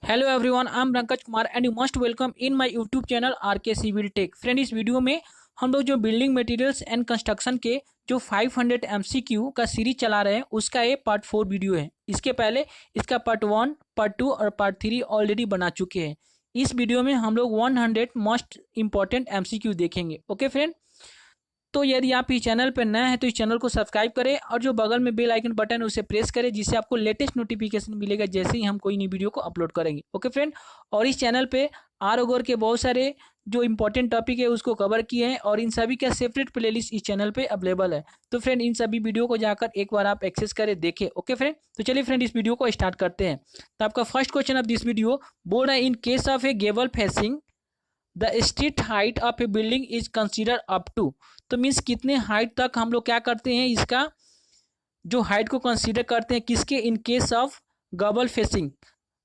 Hello everyone, I am Pankaj Kumar and you must welcome in my YouTube channel RK civil tech. Friend, इस video में हम लोग जो building materials and construction के जो 500 एमसीक्यू का सीरीज चला रहे हैं उसका ये पार्ट 4 वीडियो है। इसके पहले इसका पार्ट 1, पार्ट 2 और पार्ट 3 ऑलरेडी बना चुके हैं। इस वीडियो में हम लोग 100 मोस्ट इंपॉर्टेंट एमसीक्यू देखेंगे। ओके फ्रेंड, तो यदि आप इस चैनल पर नए हैं तो इस चैनल को सब्सक्राइब करें और जो बगल में बेल आइकन बटन है उसे प्रेस करें, जिससे आपको लेटेस्ट नोटिफिकेशन मिलेगा जैसे ही हम कोई नई वीडियो को अपलोड करेंगे। ओके फ्रेंड, और इस चैनल पे आर ओगर के बहुत सारे जो इंपॉर्टेंट टॉपिक है उसको कवर किए हैं और इन सभी का सेपरेट प्लेलिस्ट इस चैनल पे अवेलेबल है। तो फ्रेंड, इन सभी वीडियो को जाकर एक बार आप एक्सेस करें, देखें। ओके फ्रेंड, तो चलिए फ्रेंड इस वीडियो को स्टार्ट करते हैं। तो आपका first question of this video बोल रहा है, in case of a gable facing the street height of a building is consider up to. तो मीन्स कितने हाइट तक हम लोग क्या करते हैं, इसका जो हाइट को कंसीडर करते हैं किसके, इन केस ऑफ गबल फेसिंग।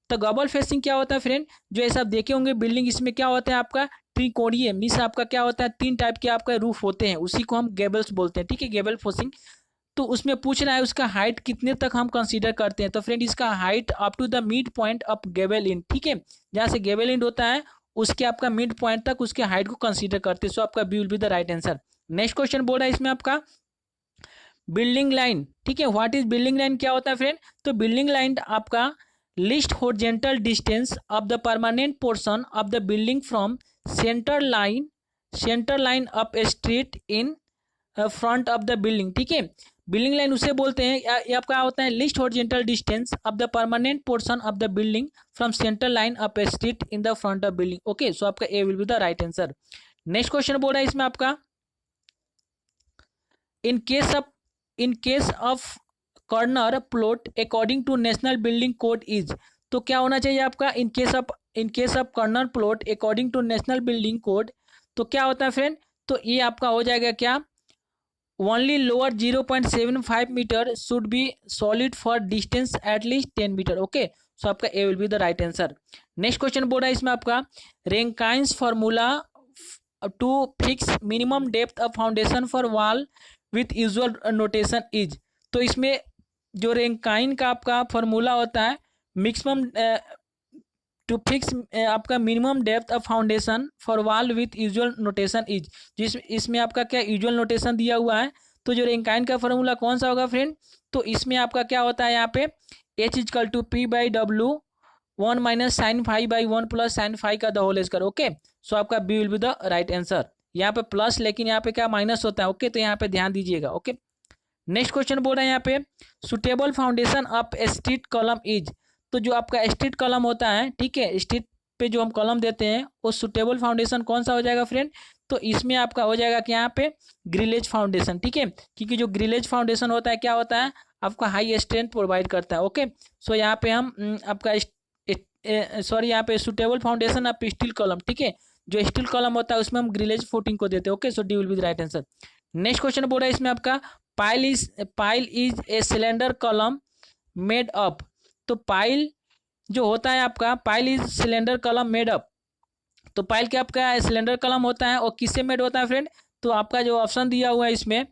तो गबल फेसिंग क्या होता है फ्रेंड, जो ऐसा आप देखे होंगे बिल्डिंग, इसमें क्या होता है आपका त्रिकोणीय, मीन्स आपका क्या होता है तीन टाइप के आपका रूफ होते हैं, उसी को हम गेबल्स बोलते हैं। ठीक है, गेबल फेसिंग। तो उसमें पूछ रहा है उसका हाइट कितने तक हम कंसीडर करते हैं। तो फ्रेंड, इसका height up to the mid point of gable end. ठीक है, जहाँ से गेबल इंड होता है उसके आपका मिड पॉइंट तक उसके हाइट को कंसीडर करते हैं। सो आपका B will be the right answer. Next question बोल रहा है इसमें आपका बिल्डिंग लाइन। ठीक है, व्हाट इज बिल्डिंग लाइन, क्या होता है फ्रेंड। तो बिल्डिंग लाइन आपका list horizontal distance of the permanent portion of the building from center line of a street in front of the building. ठीक है, बिल्डिंग लाइन उसे बोलते हैं, ये आपका होता है least horizontal distance of the permanent portion of the building from center line of a street in the front of building. Okay, so आपका ए will be the right answer. Next question बोल रहा है इसमें आपका in case of corner plot according to national building code is. तो क्या होना चाहिए आपका, in case of corner plot according to national building code. तो क्या होता है फ्रेंड, तो ये आपका हो जाएगा क्या, only lower 0.75 meter should be solid for distance at least 10 meter. Okay, so आपका ए will be the right answer. Next question बोल रहा है इसमें आपका Rankine's formula to fix minimum depth of foundation for wall with usual notation is. तो इसमें जो Rankine का आपका फार्मूला होता है मैक्सिमम टू फिक्स आपका minimum depth of foundation for wall with usual notation is, जिस इसमें आपका क्या यूजुअल नोटेशन दिया हुआ है। तो जो रैंकाइन का फार्मूला कौन सा होगा फ्रेंड, तो इसमें आपका क्या होता है यहाँ पे H equal to P by W 1 minus sine five by 1 plus sine five का the whole square. Okay, so आपका B will be the right answer. यहाँ पे प्लस लेकिन यहाँ पे क्या माइनस होता है। ओके, तो यहाँ पे ध्यान दीजिएगा। ओके, नेक्स्ट क्वेश्चन बोल रहे हैं यहाँ पे suitable foundation of street column is. तो जो आपका स्ट्रीट कॉलम होता है, ठीक है, स्ट्रीट पे जो हम कॉलम देते हैं वो सुटेबल फाउंडेशन कौन सा हो जाएगा फ्रेंड, तो इसमें आपका हो जाएगा कि यहाँ पे ग्रिलेज फाउंडेशन। ठीक है, क्योंकि जो ग्रिलेज फाउंडेशन होता है क्या होता है आपका हाई स्ट्रेंथ प्रोवाइड करता है। ओके, सो यहाँ पे हम आपका यहाँ पे suitable foundation of steel column, ठीक है, जो स्टील कॉलम होता है उसमें हम ग्रिलेज फुटिंग को देते हैं। Okay, so D will be the right answer. Next question बोल रहा है इसमें आपका pile is a cylinder column made up. तो पाइल जो होता है आपका pile is cylinder column made up. तो पाइल क्या आपका सिलेंडर कॉलम होता है और किससे मेड होता है फ्रेंड, तो आपका जो ऑप्शन दिया हुआ है इसमें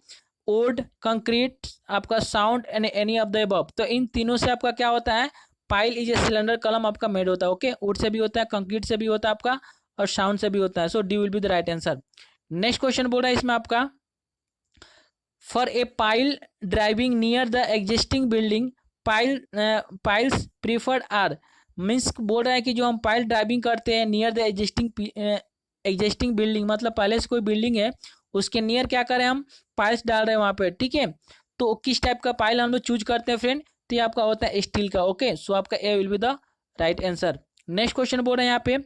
वुड, कंक्रीट, आपका sound and any of the above. तो इन तीनों से आपका क्या होता है pile is a cylinder column आपका मेड होता है। ओके, वुड से भी होता है, कंक्रीट से भी होता है आपका, और साउंड से भी होता है। So D will be the right answer. Next question बोल रहा है इसमें आपका for a pile driving near the existing building piles preferred are. Means बोल रहा है कि जो हम पाइल ड्राइविंग करते हैं नियर द एग्जिस्टिंग बिल्डिंग, मतलब पहले से कोई बिल्डिंग है उसके नियर क्या करें हम पाइल्स डाल रहे हैं वहाँ पे। ठीक है, तो किस टाइप का पाइल हम लोग चूज करते हैं फ्रेंड, तो ये आपका होता है स्टील का। ओके, सो आपका ए will be the right answer. Next question बोल रहे हैं यहाँ पे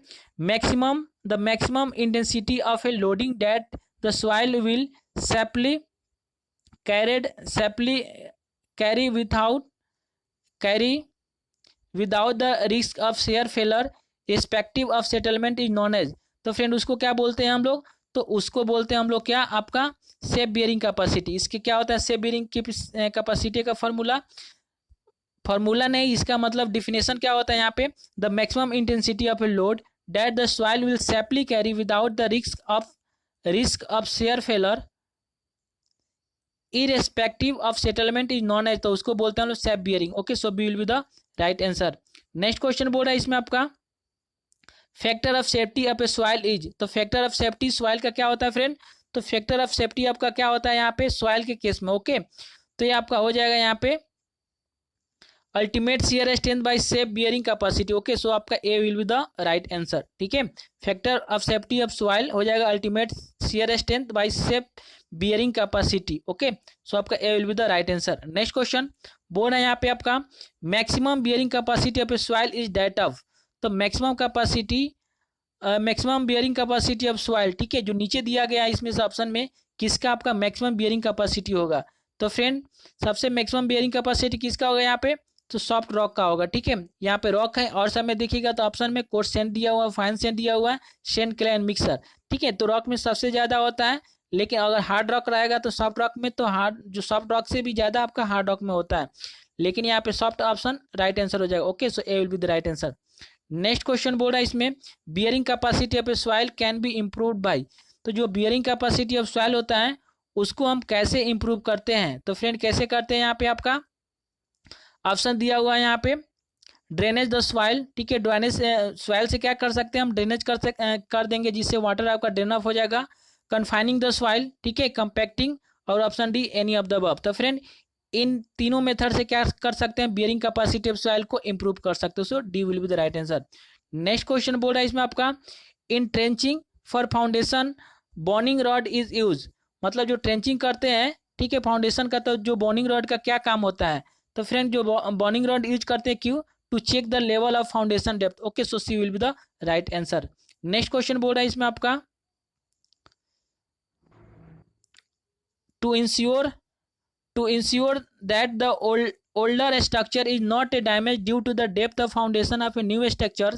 the maximum intensity of a loading that the soil will safely carry without the risk of shear failure respective of settlement is known as। तो friend उसको क्या बोलते हैं हम लोग, तो उसको बोलते हैं हम लोग क्या आपका सेप बियरिंग कैपेसिटी। इसके क्या होता है सेप बियरिंग कैपेसिटी का फार्मूला नहीं, इसका मतलब डिफिनेशन क्या होता है यहाँ पे the maximum intensity of a load that the soil will safely carry without the risk of shear failure irrespective of settlement is known as. तो उसको बोलते हैं हम लोग safe bearing. Okay, so B will be the right answer. Next question बोल रहा है इसमें आपका factor of safety of a soil is, तो फैक्टर ऑफ सेफ्टी सॉइल का क्या होता है फ्रेंड, तो फैक्टर ऑफ सेफ्टी आपका क्या होता है यहाँ पे सॉइल के केस में। ओके, तो ये आपका हो जाएगा यहाँ पे ultimate shear strength by safe bearing capacity. Okay, so आपका ए will be the right answer. ठीक है, factor of safety of soil हो जाएगा ultimate shear strength by safe bearing capacity. Okay, so आपका ए will be the right answer. Next question बोल रहा है यहाँ पे आपका maximum bearing capacity of a soil is that of, तो maximum capacity maximum bearing capacity of soil, ठीक है, जो नीचे दिया गया है इसमें से ऑप्शन में किसका आपका मैक्सिमम बियरिंग कैपेसिटी होगा, तो फ्रेंड सबसे मैक्सिमम बियरिंग कैपेसिटी किसका होगा यहाँ पे, तो सॉफ्ट रॉक का होगा। ठीक है, यहाँ पे रॉक है और सब में देखिएगा तो ऑप्शन में कोर्स सैंड दिया हुआ है, फाइन सैंड दिया हुआ है, सैंड क्ले एंड मिक्सर। ठीक है, तो रॉक में सबसे ज्यादा होता है, लेकिन अगर हार्ड रॉक रहेगा तो सॉफ्ट रॉक में तो हार्ड जो सॉफ्ट रॉक से भी ज्यादा आपका हार्ड रॉक में होता है, लेकिन यहाँ पे सॉफ्ट ऑप्शन राइट आंसर हो जाएगा। Okay, so A will be the right answer. Next question बोल रहा है इसमें bearing capacity of a soil can be improved by, तो जो बियरिंग कैपेसिटी ऑफ सॉइल होता है उसको हम कैसे इम्प्रूव करते हैं, तो फ्रेंड कैसे करते हैं यहाँ पे आपका ऑप्शन दिया हुआ है यहाँ पे ड्रेनेज द सॉइल। ठीक है, ड्रेनेज सॉइल से क्या कर सकते हैं हम, ड्रेनेज कर देंगे जिससे वाटर आपका ड्रेन ऑफ हो जाएगा। कन्फाइनिंग द सॉइल, ठीक है, कंपैक्टिंग, और option D any of the above. तो फ्रेंड इन तीनों मेथड से क्या कर सकते हैं बियरिंग कैपेसिटी ऑफ सॉइल को इंप्रूव कर सकते हो, so D will be the right answer. Next question बोल रहा है इसमें आपका in trenching for foundation boring rod is used, मतलब जो ट्रेंचिंग करते हैं, ठीक है, फाउंडेशन का, तो जो बॉर्निंग रॉड का क्या काम होता है, तो फ्रेंड जो बॉर्निंग रॉड यूज करते हैं क्यों, to check the level of foundation depth. Okay, so C will be the right answer. Next question बोल रहा है इसमें आपका to ensure that the older structure is not damaged due to the depth of foundation of a new structure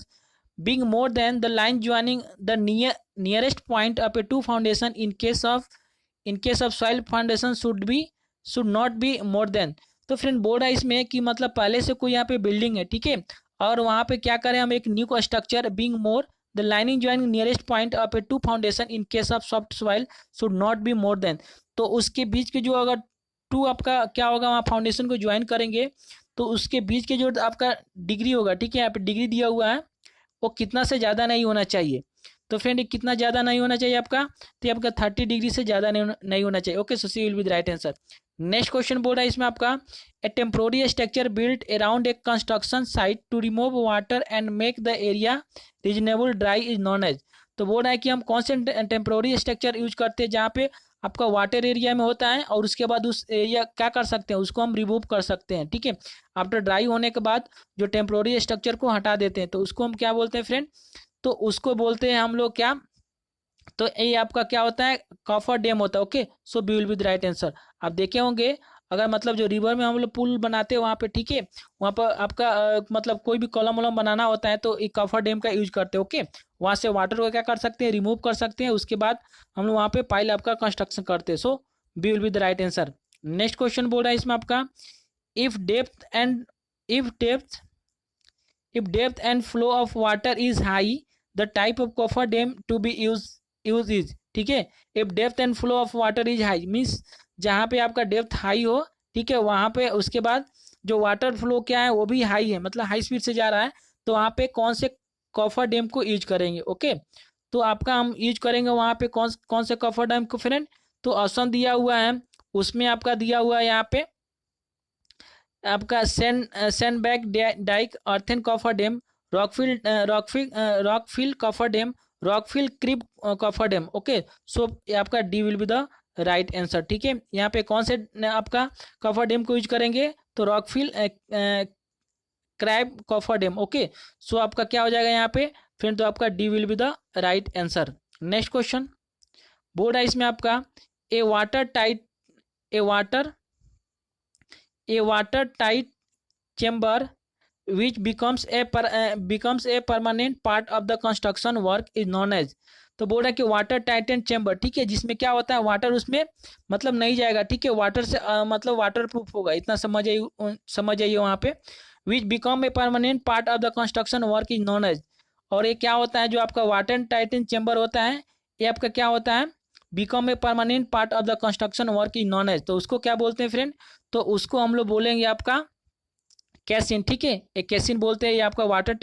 being more than the line joining the nearest point of a two foundation in case of soil foundation should not be more than, तो friend बोल रहा है इसमें कि मतलब पहले से कोई यहाँ पे बिल्डिंग है, ठीक है, और वहाँ पे क्या करें हम एक new structure being more the lining joining nearest point of a to foundation in case of soft soil should not be more than, तो उसके बीच के जो अगर टू आपका क्या होगा वहाँ फाउंडेशन को ज्वाइन करेंगे तो उसके बीच के जो आपका डिग्री होगा, ठीक है, यहाँ पे डिग्री दिया हुआ है वो कितना से ज़्यादा नहीं होना चाहिए, तो फ्रेंड कितना ज़्यादा नहीं होना चाहिए आपका, तो आपका 30 डिग्री से ज़्यादा नहीं होना चाहिए। Okay, so C will be the right answer. Next question बोल रहा है इसमें आपका a temporary structure built around a construction site to remove water and make the area reasonable dry is known as, तो बोल रहा है कि हम कौन से टेम्पोररी स्ट्रक्चर यूज करते हैं जहाँ पे आपका वाटर एरिया में होता है और उसके बाद उस एरिया क्या कर सकते हैं उसको हम रिमूव कर सकते हैं। ठीक है, आफ्टर ड्राई होने के बाद जो टेम्पोररी स्ट्रक्चर को हटा देते हैं तो उसको हम क्या बोलते हैं फ्रेंड, तो उसको बोलते हैं हम लोग क्या, तो ये आपका क्या होता है कॉफर डैम होता है। Okay, so B will be the right answer. आप देखे होंगे अगर मतलब जो रिवर में हम लोग पुल बनाते हैं वहाँ पे, ठीक है, वहाँ पर आपका मतलब कोई भी कॉलम वॉलम बनाना होता है तो एक कॉफर डैम का यूज करते हैं। ओके, वहाँ से वाटर को क्या कर सकते हैं रिमूव कर सकते हैं, उसके बाद हम लोग वहाँ पे पाइल आपका कंस्ट्रक्शन करते हैं, so B will be the right answer. Next question बोल रहा है इसमें आपका if depth and flow of water is high the type of coffer dam to be used is, ठीक है, if depth and flow of water is high means जहाँ पे आपका डेप्थ हाई हो, ठीक है, वहाँ पे उसके बाद जो वाटर फ्लो क्या है वो भी हाई है, मतलब हाई स्पीड से जा रहा है, तो वहाँ पे कौन से कॉफर डैम को यूज करेंगे। ओके, तो आपका हम यूज करेंगे वहाँ पे कौन से कॉफर डैम को फ्रेंड, तो ऑप्शन दिया हुआ है उसमें आपका दिया हुआ है यहाँ पे आपका sandbag dike, earthen coffer dam, rockfill coffer dam, rockfill crib coffer dam. Okay, so आपका D will be the right answer. ठीक है, यहाँ पे कौन से आपका कॉफर डैम को यूज करेंगे, तो rockfill crib coffer dam. Okay, so आपका क्या हो जाएगा यहाँ पे फिर, तो आपका D will be the right answer. Next question बोल रहा है इसमें आपका a water tight chamber which becomes a permanent part of the construction work is known as, तो बोल रहा है कि वाटर टाइटन चेम्बर, ठीक है, जिसमें क्या होता है वाटर उसमें मतलब नहीं जाएगा, ठीक है, वाटर से मतलब वाटर प्रूफ होगा, इतना समझ आइए वहाँ पे which become a permanent part of the construction work is known as, और ये क्या होता है जो आपका वाटर टाइटन चेम्बर होता है ये आपका क्या होता है become a permanent part of the construction work is known as, तो उसको क्या बोलते हैं फ्रेंड, तो उसको हम लोग बोलेंगे आपका कैसिन, ठीक है, एक कैसिन बोलते हैं, ये आपका वाटर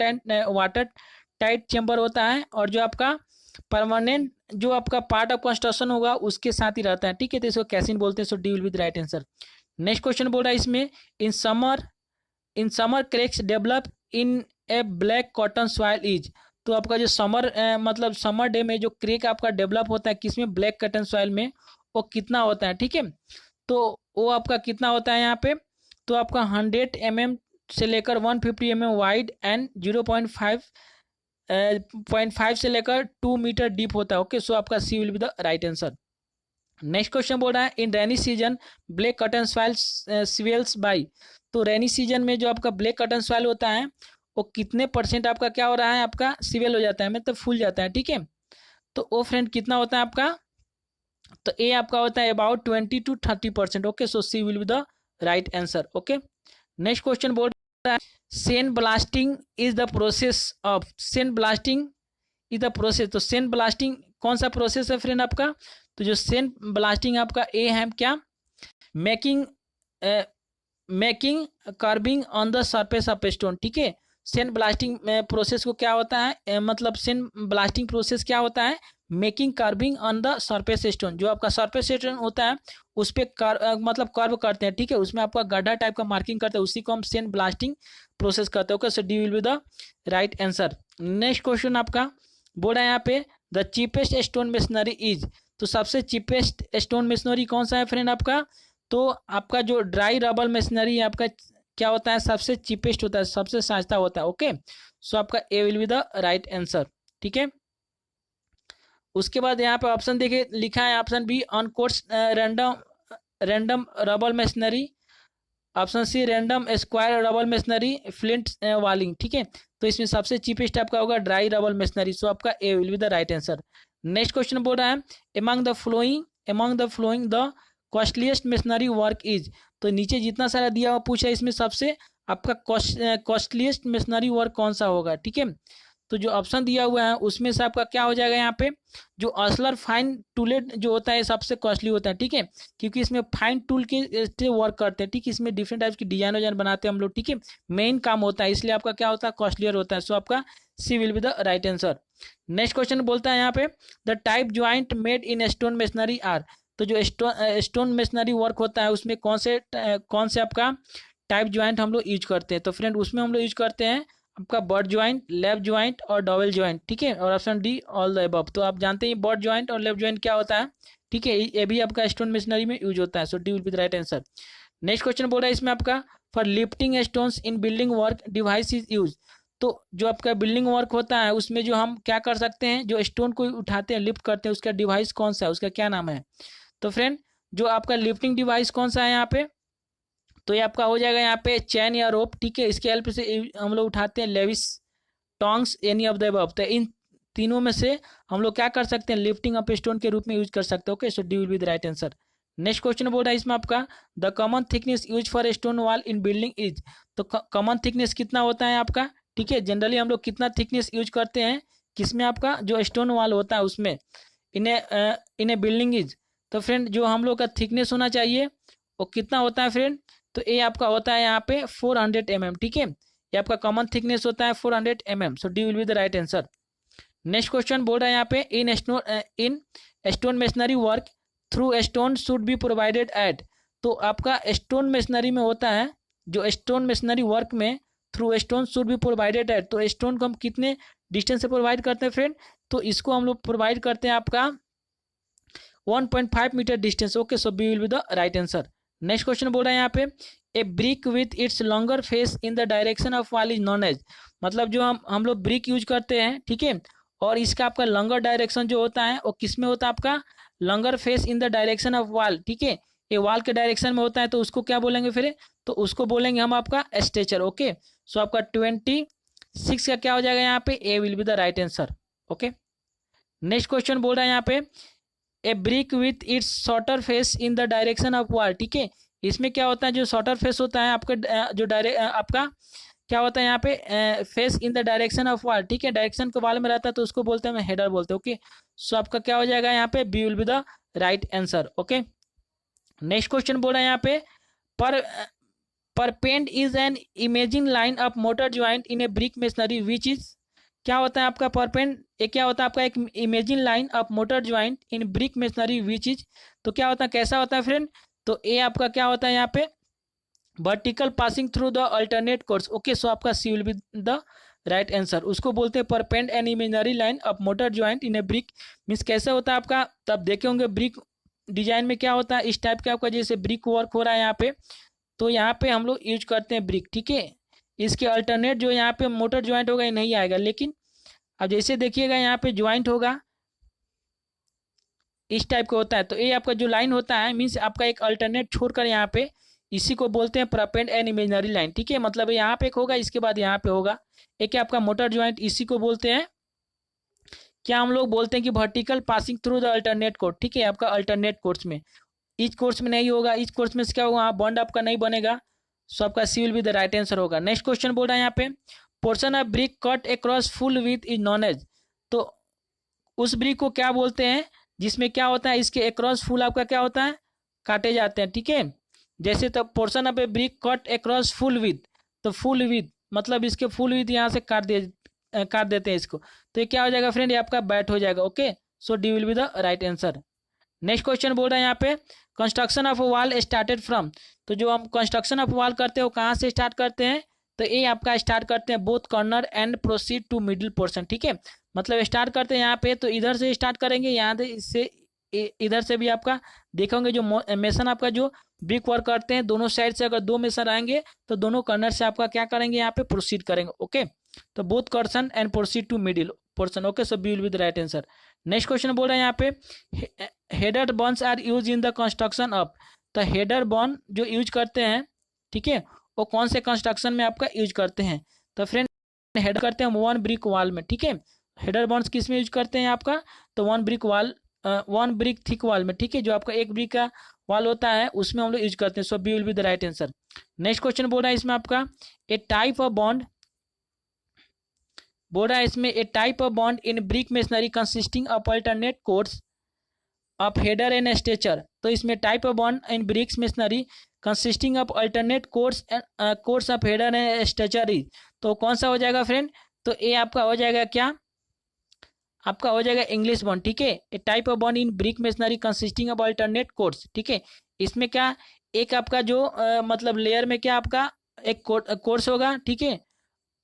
टाइट चेम्बर होता है, और जो आपका परमानेंट जो आपका पार्ट ऑफ कंस्ट्रक्शन होगा उसके साथ ही रहता है, ठीक है, तो इसको कैसिन बोलते हैं। So D will be the right answer. Next question बोल रहा है इसमें, in summer cracks develop in a black cotton soil is. तो आपका जो मतलब समर डे में जो क्रेक आपका डेवलप होता है किसमें, ब्लैक कॉटन सॉइल में, वो कितना होता है, ठीक है, तो वो आपका कितना होता है यहाँ पे, तो आपका 100 mm से लेकर 150 mm वाइड एंड 0.5 से लेकर 2 मीटर डीप होता है। ओके, सो आपका C will be the right answer. Next question बोल रहा है, in rainy season black cotton soil swells by. तो रेनी सीजन में जो आपका ब्लैक कॉटन सॉइल होता है वो कितने % आपका क्या हो रहा है, आपका सिवेल हो जाता है, मतलब फूल जाता है, ठीक है, तो वो फ्रेंड कितना होता है आपका, तो ए आपका होता है about 20 to 30%। Okay, so C will be the right answer. Okay, next question बोल रहा है, sand blasting is the process of, sand blasting is the process. तो सेन ब्लास्टिंग कौन सा प्रोसेस है फ्रेंड आपका, तो जो सेन ब्लास्टिंग आपका ए है क्या, making carving on the surface of stone, ठीक है, सेन ब्लास्टिंग प्रोसेस को क्या होता है, मतलब सेन ब्लास्टिंग प्रोसेस क्या होता है, making carving on the surface stone, जो आपका सरफेस स्टोन होता है उस पर मतलब कर्व करते हैं, ठीक है, उसमें आपका गड्ढा टाइप का मार्किंग करते हैं, उसी को हम सेन ब्लास्टिंग प्रोसेस करते हैं। Okay, so D will be the right answer. Next question आपका बोल रहा है यहाँ पे, the cheapest stone masonry is. तो सबसे चीपेस्ट स्टोन मेशनरी कौन सा है फ्रेंड आपका, तो आपका जो ड्राई रबल मशीनरी है आपका क्या होता है, सबसे चीपेस्ट होता है, सबसे सस्ता होता है। ओके, सो आपका ए will be the right answer, ठीक है। उसके बाद यहाँ पे ऑप्शन देखिए लिखा है, option B uncoursed random rubble masonry, option C random square rubble masonry, flint walling, ठीक है, तो इसमें सबसे चीपेस्ट आपका होगा ड्राई रबल मशीनरी, सो आपका ए will be the right answer. Next question बोल रहा है, among the following the costliest machinery work is. तो नीचे जितना सारा दिया हुआ पूछा है, इसमें सबसे आपका कॉस्टलीस्ट मशीनरी वर्क कौन सा होगा, ठीक है, तो जो ऑप्शन दिया हुआ है उसमें से आपका क्या हो जाएगा, यहाँ पे जो असलर फाइन टूलेट जो होता है सबसे कॉस्टली होता है, ठीक है, क्योंकि इसमें फाइन टूल के वर्क करते हैं, ठीक है, इसमें डिफरेंट टाइप की डिजाइन बनाते हैं हम लोग, ठीक है, मेन काम होता है, इसलिए आपका क्या होता है, कॉस्टलियर होता है, सो आपका C will be the right answer. Next question बोलता है यहाँ पे, the type joint made in stone masonry are. तो जो स्टोन मेशनरी वर्क होता है उसमें कौन से आपका टाइप ज्वाइंट हम लोग यूज करते हैं, तो फ्रेंड उसमें हम लोग यूज करते हैं आपका बट ज्वाइंट, लेफ्ट ज्वाइंट और डबल ज्वाइंट, ठीक है, और option D all the above. तो आप जानते हैं बट ज्वाइंट और लेफ्ट ज्वाइंट क्या होता है, ठीक है, ये भी आपका स्टोन मेशनरी में यूज होता है, so D will be the right answer. Next question बोल रहा है इसमें आपका, for lifting stones in building work device is used. तो जो आपका बिल्डिंग वर्क होता है उसमें जो हम क्या कर सकते हैं, जो स्टोन को उठाते हैं लिफ्ट करते हैं उसका डिवाइस कौन सा है, उसका क्या नाम है, तो फ्रेंड जो आपका लिफ्टिंग डिवाइस कौन सा है यहाँ पे, तो ये आपका हो जाएगा यहाँ पे चैन या रोप, ठीक है, इसके हेल्प से हम लोग उठाते हैं, lewis, tongs, any of the above. तो इन तीनों में से हम लोग क्या कर सकते हैं, लिफ्टिंग अप स्टोन के रूप में यूज कर सकते हैं। Okay, so D will be the right answer. Next question बोल रहा है इसमें आपका, the common thickness use for stone wall in building is. तो कॉमन थिकनेस कितना होता है आपका, ठीक है, जनरली हम लोग कितना थिकनेस यूज करते हैं किसमें, आपका जो स्टोन वॉल होता है उसमें, इन ए बिल्डिंग इज। तो फ्रेंड जो हम लोग का थिकनेस होना चाहिए वो कितना होता है फ्रेंड, तो ये आपका होता है यहाँ पे 400 mm, ठीक है, ये आपका कॉमन थिकनेस होता है 400 mm, so D will be the right answer. Next question बोल रहा है यहाँ पे, इन stone masonry work through stone should be provided eight. तो आपका स्टोन मेशनरी में होता है, जो स्टोन मेशनरी वर्क में through stone should be provided eight, तो स्टोन को हम कितने डिस्टेंस से प्रोवाइड करते हैं फ्रेंड, तो इसको हम लोग प्रोवाइड करते हैं आपका 1.5 metre distance. Okay, so B will be the right answer. Next question बोल रहा है यहाँ पे, a brick with its longer face in the direction of wall is known as. मतलब जो हम लोग ब्रिक यूज करते हैं, ठीक है, और इसका आपका लॉन्गर डायरेक्शन जो होता है वो किस में होता है, आपका longer face in the direction of wall, ठीक है, ये वॉल के डायरेक्शन में होता है, तो उसको क्या बोलेंगे फिर, तो उसको बोलेंगे हम आपका स्ट्रेचर। ओके, सो आपका 26 का क्या हो जाएगा यहाँ पे, A will be the right answer. Okay, next question बोल रहा है यहाँ पे, a brick with its shorter face in the direction of wall, ठीक है, इसमें क्या होता है, जो शॉर्टर फेस होता है आपका जो आपका क्या होता है यहाँ पे face in the direction of wall, ठीक है, डायरेक्शन के वॉल में रहता है तो उसको बोलते हैं हेडर बोलते हैं। ओके, सो आपका क्या हो जाएगा यहाँ पे, B will be the right answer. Okay, next question बोल रहा है यहाँ पे, पर perpend is an imaginary line of mortar joint in a brick masonry which is, क्या होता है आपका परपेंड, ये क्या होता है आपका एक imaging line of mortar joint in brick masonry which is, तो क्या होता है, कैसा होता है फ्रेंड, तो ए आपका क्या होता है यहाँ पे vertical passing through the alternate course. Okay, so आपका C will be the right answer. उसको बोलते हैं perpend an imaginary line of mortar joint in a brick, means कैसे होता है आपका, तब देखे होंगे ब्रिक डिजाइन में क्या होता है इस टाइप का आपका, जैसे ब्रिक वर्क हो रहा है यहाँ पे, तो यहाँ पे हम लोग यूज करते हैं ब्रिक, ठीक है। इसके अल्टरनेट जो यहाँ पे मोटर ज्वाइंट होगा ये नहीं आएगा, लेकिन अब जैसे देखिएगा यहाँ पे ज्वाइंट होगा इस टाइप का होता है, तो ये आपका जो लाइन होता है मीन्स आपका एक अल्टरनेट छोड़कर यहाँ पे, इसी को बोलते हैं परपेंड एंड इमेजिनरी लाइन, ठीक है। मतलब यहाँ पे एक होगा, इसके बाद यहाँ पे होगा, एक आपका मोटर ज्वाइंट, इसी को बोलते हैं क्या, हम लोग बोलते हैं कि vertical passing through the alternate course, ठीक है। आपका अल्टरनेट कोर्स में, इच कोर्स में नहीं होगा, इच कोर्स में क्या होगा, बॉन्ड आपका नहीं बनेगा, सो आपका C will be the right answer होगा। नेक्स्ट क्वेश्चन बोल रहा है यहाँ पे portion of brick cut across full width is known as, तो उस ब्रिक को क्या बोलते हैं जिसमें क्या होता है इसके अक्रॉस फुल आपका क्या होता है काटे जाते हैं, ठीक है। जैसे तो portion of A brick cut across full with, तो फुल विथ मतलब इसके फुल विथ यहाँ से काट देते हैं इसको, तो ये क्या हो जाएगा फ्रेंड, ये आपका बैट हो जाएगा। Okay, so D will be the right answer. Next question बोल रहा है यहाँ पे construction of wall started from, तो जो हम कंस्ट्रक्शन ऑफ वॉल करते हैं वो कहाँ से स्टार्ट करते हैं, तो ये आपका स्टार्ट करते हैं both corner and proceed to middle portion, ठीक है। मतलब स्टार्ट करते हैं यहाँ पे तो इधर से स्टार्ट करेंगे, यहाँ से इधर से भी आपका देखोगे जो मेसन आपका जो ब्रिक वर्क करते हैं दोनों साइड से अगर दो मेसन आएंगे तो दोनों कॉर्नर से आपका क्या करेंगे यहाँ पे प्रोसीड करेंगे। ओके, तो बोथ कॉर्सन and proceed to middle portion. Okay, so B will be the right answer. Next question बोल रहे हैं यहाँ पे header bonds are used in the construction of, तो हेडर बॉन्ड जो यूज करते हैं, ठीक है, वो कौन से कंस्ट्रक्शन में आपका यूज करते हैं, तो फ्रेंड हेडर करते हैं वन ब्रिक वॉल में, ठीक है। हेडर बॉन्ड्स किस में यूज करते हैं आपका, तो वन ब्रिक थिक वॉल में, ठीक है, जो आपका एक ब्रिक का वॉल होता है उसमें हम लोग यूज करते हैं। So B will be the right answer. Next question बोल रहा है इसमें आपका ए टाइप ऑफ बॉन्ड, बोल रहा है इसमें a type of bond in brick masonry consisting of alternate course of header and stretcher, तो इसमें type of bond in bricks masonry consisting of alternate course of header and stretcher, तो कौन सा हो जाएगा फ्रेंड, तो ये आपका हो जाएगा क्या, आपका हो जाएगा इंग्लिश बॉन्ड, ठीक है। A type of bond in brick masonry consisting of alternate course, ठीक है। इसमें क्या एक आपका जो मतलब लेयर में क्या आपका एक कोर्स होगा, ठीक है।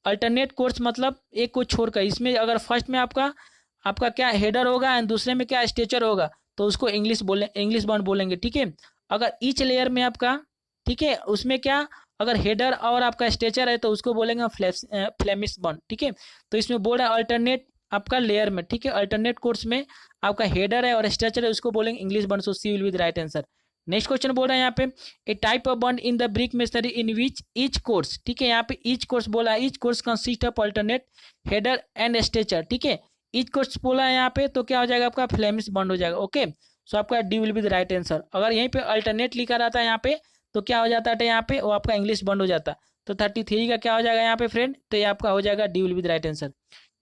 अल्टरनेट कोर्स मतलब एक को छोड़कर, इसमें अगर फर्स्ट में आपका क्या हेडर होगा एंड दूसरे में क्या स्ट्रेचर होगा तो उसको इंग्लिश बॉन्ड बोलेंगे, ठीक है। अगर ईच लेयर में आपका, ठीक है, उसमें क्या अगर हेडर और आपका स्ट्रेचर है तो उसको बोलेंगे फ्लेमिश बॉन्ड, ठीक है। तो इसमें बोल रहा है अल्टरनेट आपका लेयर में, ठीक है, अल्टरनेट कोर्स में आपका हेडर है और स्ट्रेचर है उसको बोलेंगे English bond, so C will be the right answer. Next question बोल रहा है यहाँ पे a type of bond in the brick masonry in which each course, ठीक है, यहाँ पे ईच कोर्स बोला है, each course consist of alternate header and stretcher, ठीक है। ईच कोर्स बोला है यहाँ पे तो क्या हो जाएगा आपका फ्लेमिश बॉन्ड हो जाएगा। ओके, सो आपका D will be the right answer. अगर यहीं पे अल्टरनेट लिखा रहता है यहाँ पे तो क्या हो जाता है यहाँ पे वो आपका इंग्लिश बॉन्ड हो जाता, तो 33 का क्या हो जाएगा यहाँ पे फ्रेंड, तो ये आपका हो जाएगा D will be the right answer.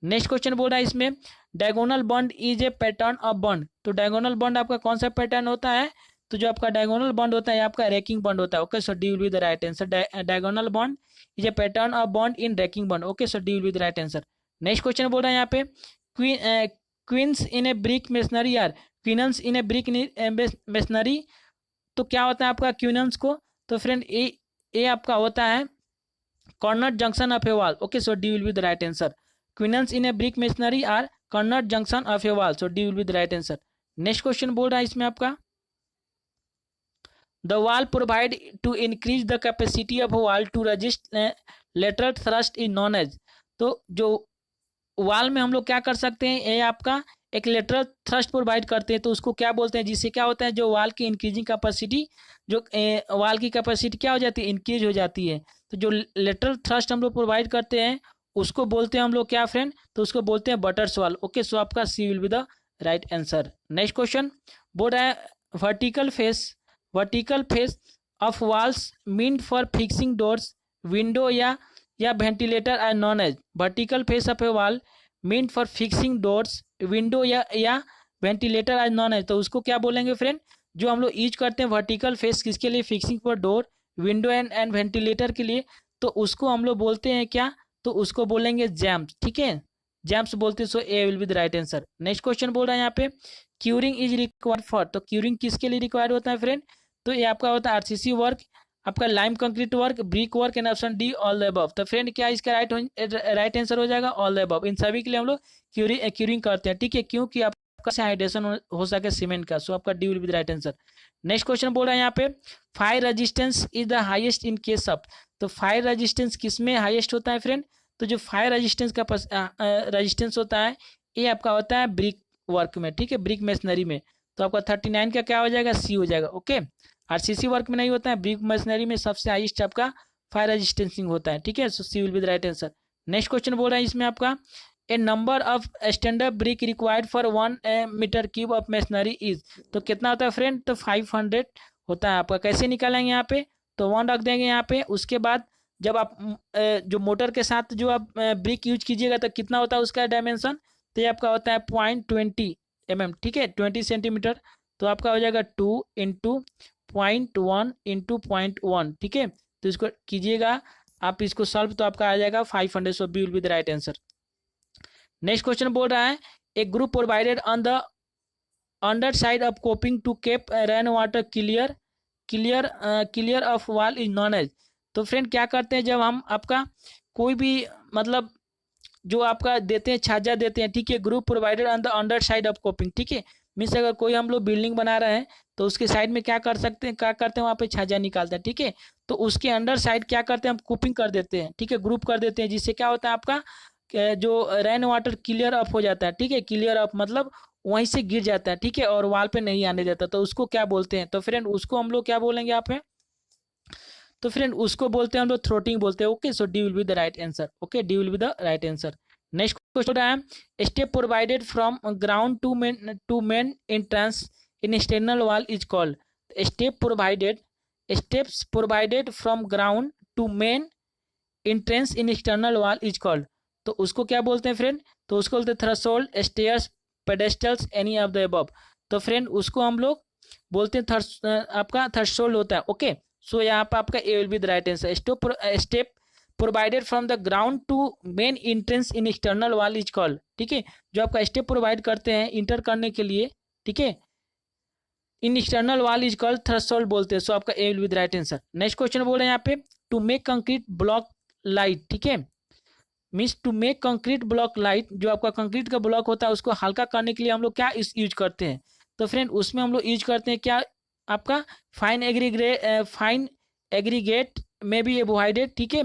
Next question बोल रहा है इसमें diagonal bond is a pattern of bond, तो डायगोनल बॉन्ड आपका कौन सा पैटर्न होता है, तो जो आपका डायगोनल बॉन्ड होता है आपका रैकिंग बॉन्ड होता है। Okay, so D will be the right answer. Diagonal bond is a pattern of bond in raking bond. Okay, so D will be the right answer. Next question बोल रहा है यहाँ पे quoins in a brick masonry are, quoins in a brick masonry, तो क्या होता है आपका क्वीनन्स को, तो फ्रेंड ए आपका होता है corner junction of a wall. Okay, so D will be the right answer. Quoins in a brick masonry are corner junction of a wall, so D will be the right answer. Next question बोल रहा है इसमें आपका the wall provide to increase the capacity of wall to resist lateral thrust is known as, तो जो wall में हम लोग क्या कर सकते हैं, ये आपका एक लेटरल थ्रस्ट प्रोवाइड करते हैं तो उसको क्या बोलते हैं, जिससे क्या होता है जो वॉल की इंक्रीजिंग कैपेसिटी, जो वॉल की कैपेसिटी क्या हो जाती है इंक्रीज हो जाती है, तो जो लेटरल थ्रस्ट हम लोग प्रोवाइड करते हैं उसको बोलते हैं हम लोग क्या फ्रेंड, तो उसको बोलते हैं बटर्स वॉल। ओके, सो आपका C will be the right answer. Next question बोल रहा है vertical face of walls meant for fixing doors window या ventilator are known as, vertical face of a wall meant for fixing doors window या ventilator are known as, तो उसको क्या बोलेंगे friend, जो हम लोग यूज करते हैं वर्टिकल फेस किसके लिए, fixing for door window and ventilator के लिए, तो उसको हम लोग बोलते हैं क्या, तो उसको बोलेंगे जैम्स, ठीक है, जैम्स बोलते हैं। So A will be the right answer. Next question बोल रहा है यहाँ पे क्यूरिंग इज रिक्वायर्ड फॉर, तो क्यूरिंग किसके लिए रिक्वायर्ड होता है फ्रेंड, तो ये आपका होता है आरसीसी वर्क, आपका lime concrete work, brick work, and option D all the above. तो फ्रेंड क्या इसका राइट आंसर हो जाएगा, ऑल द अबव। इन सभी के लिए हम लोग क्यूरिंग करते हैं, ठीक है, क्योंकि आपका से हाइड्रेशन हो सके सीमेंट का। सो आपका D will be the right answer. Next question बोल रहा है यहाँ पे fire resistance is the highest in case of, तो फायर रेजिस्टेंस किसमें हाईएस्ट होता है फ्रेंड, तो जो फायर रेजिस्टेंस का रेजिस्टेंस होता है ये आपका होता है ब्रिक वर्क में, ठीक है, ब्रिक मशीनरी में। तो आपका 39 का क्या हो जाएगा, सी हो जाएगा, ओके। आरसीसी वर्क में नहीं होता है, ब्रिक मशीनरी में सबसे हाईएस्ट आपका फायर रेजिस्टेंसिंग होता है, ठीक है। So C will be the right answer. Next question बोल रहा है इसमें आपका a number of standard brick required for 1 metre cube of masonry is, तो कितना होता है फ्रेंड, तो 500 होता है आपका। कैसे निकालेंगे यहाँ पे, तो 1 रख देंगे यहाँ पे, उसके बाद जब आप जो मोटर के साथ जो आप ब्रिक यूज कीजिएगा तो कितना होता है उसका डायमेंशन, तो ये आपका होता है 0.20 mm, ठीक है, 20 सेंटीमीटर। तो आपका हो जाएगा 2 इंटू 0.1 इंटू 0.1, ठीक है। तो इसको कीजिएगा आप इसको सॉल्व, तो आपका आ जाएगा 500। So B will be the right answer. Next question बोल रहा है a groove provided on the under side of coping to keep rain water clear of wall is known as, तो फ्रेंड क्या करते हैं जब हम आपका कोई भी मतलब जो आपका देते हैं छाजा देते हैं, ठीक है, group provided on the under side of coping, ठीक है, मीन्स अगर कोई हम लोग बिल्डिंग बना रहे हैं तो उसके साइड में क्या कर सकते हैं, क्या करते हैं वहाँ पे छाजा निकालते हैं, ठीक है। तो उसके अंडर साइड क्या करते हैं हम कोपिंग कर देते हैं, ठीक है, ग्रुप कर देते हैं, जिससे क्या होता है आपका जो रेन वाटर क्लियर अप हो जाता है, ठीक है, क्लियर अप मतलब वहीं से गिर जाता है, ठीक है, और वॉल पे नहीं आने देता, तो उसको क्या बोलते हैं, तो फ्रेंड उसको हम लोग क्या बोलेंगे आप में, तो फ्रेंड उसको बोलते हैं हम लोग थ्रोटिंग बोलते हैं, okay. So D will be the right answer, okay, D will be the right answer. Next question है step provided from ground to main entrance in external wall is called, steps provided from ground to main entrance in external wall is called, तो उसको क्या बोलते हैं friend, तो उसको बोलते हैं threshold, stairs, pedestals, any of the above. तो फ्रेंड उसको हम लोग बोलते हैं आपका थ्रेशोल्ड होता है, ओके। सो यहाँ पर आपका ए will be the right answer. Step provided from the ground to main entrance in external wall is called, ठीक है, जो आपका स्टेप प्रोवाइड करते हैं इंटर करने के लिए, ठीक है, in external wall is called threshold बोलते हैं। सो आपका ए will be the right answer. Next question बोल रहे हैं यहाँ पे to make concrete block light, ठीक है, means to make concrete block light, जो आपका कंक्रीट का ब्लॉक होता है उसको हल्का करने के लिए हम लोग क्या यूज करते हैं, तो फ्रेंड उसमें हम लोग यूज करते हैं क्या आपका फाइन एग्रीगेट में भी एवोहाइडेड, ठीक है,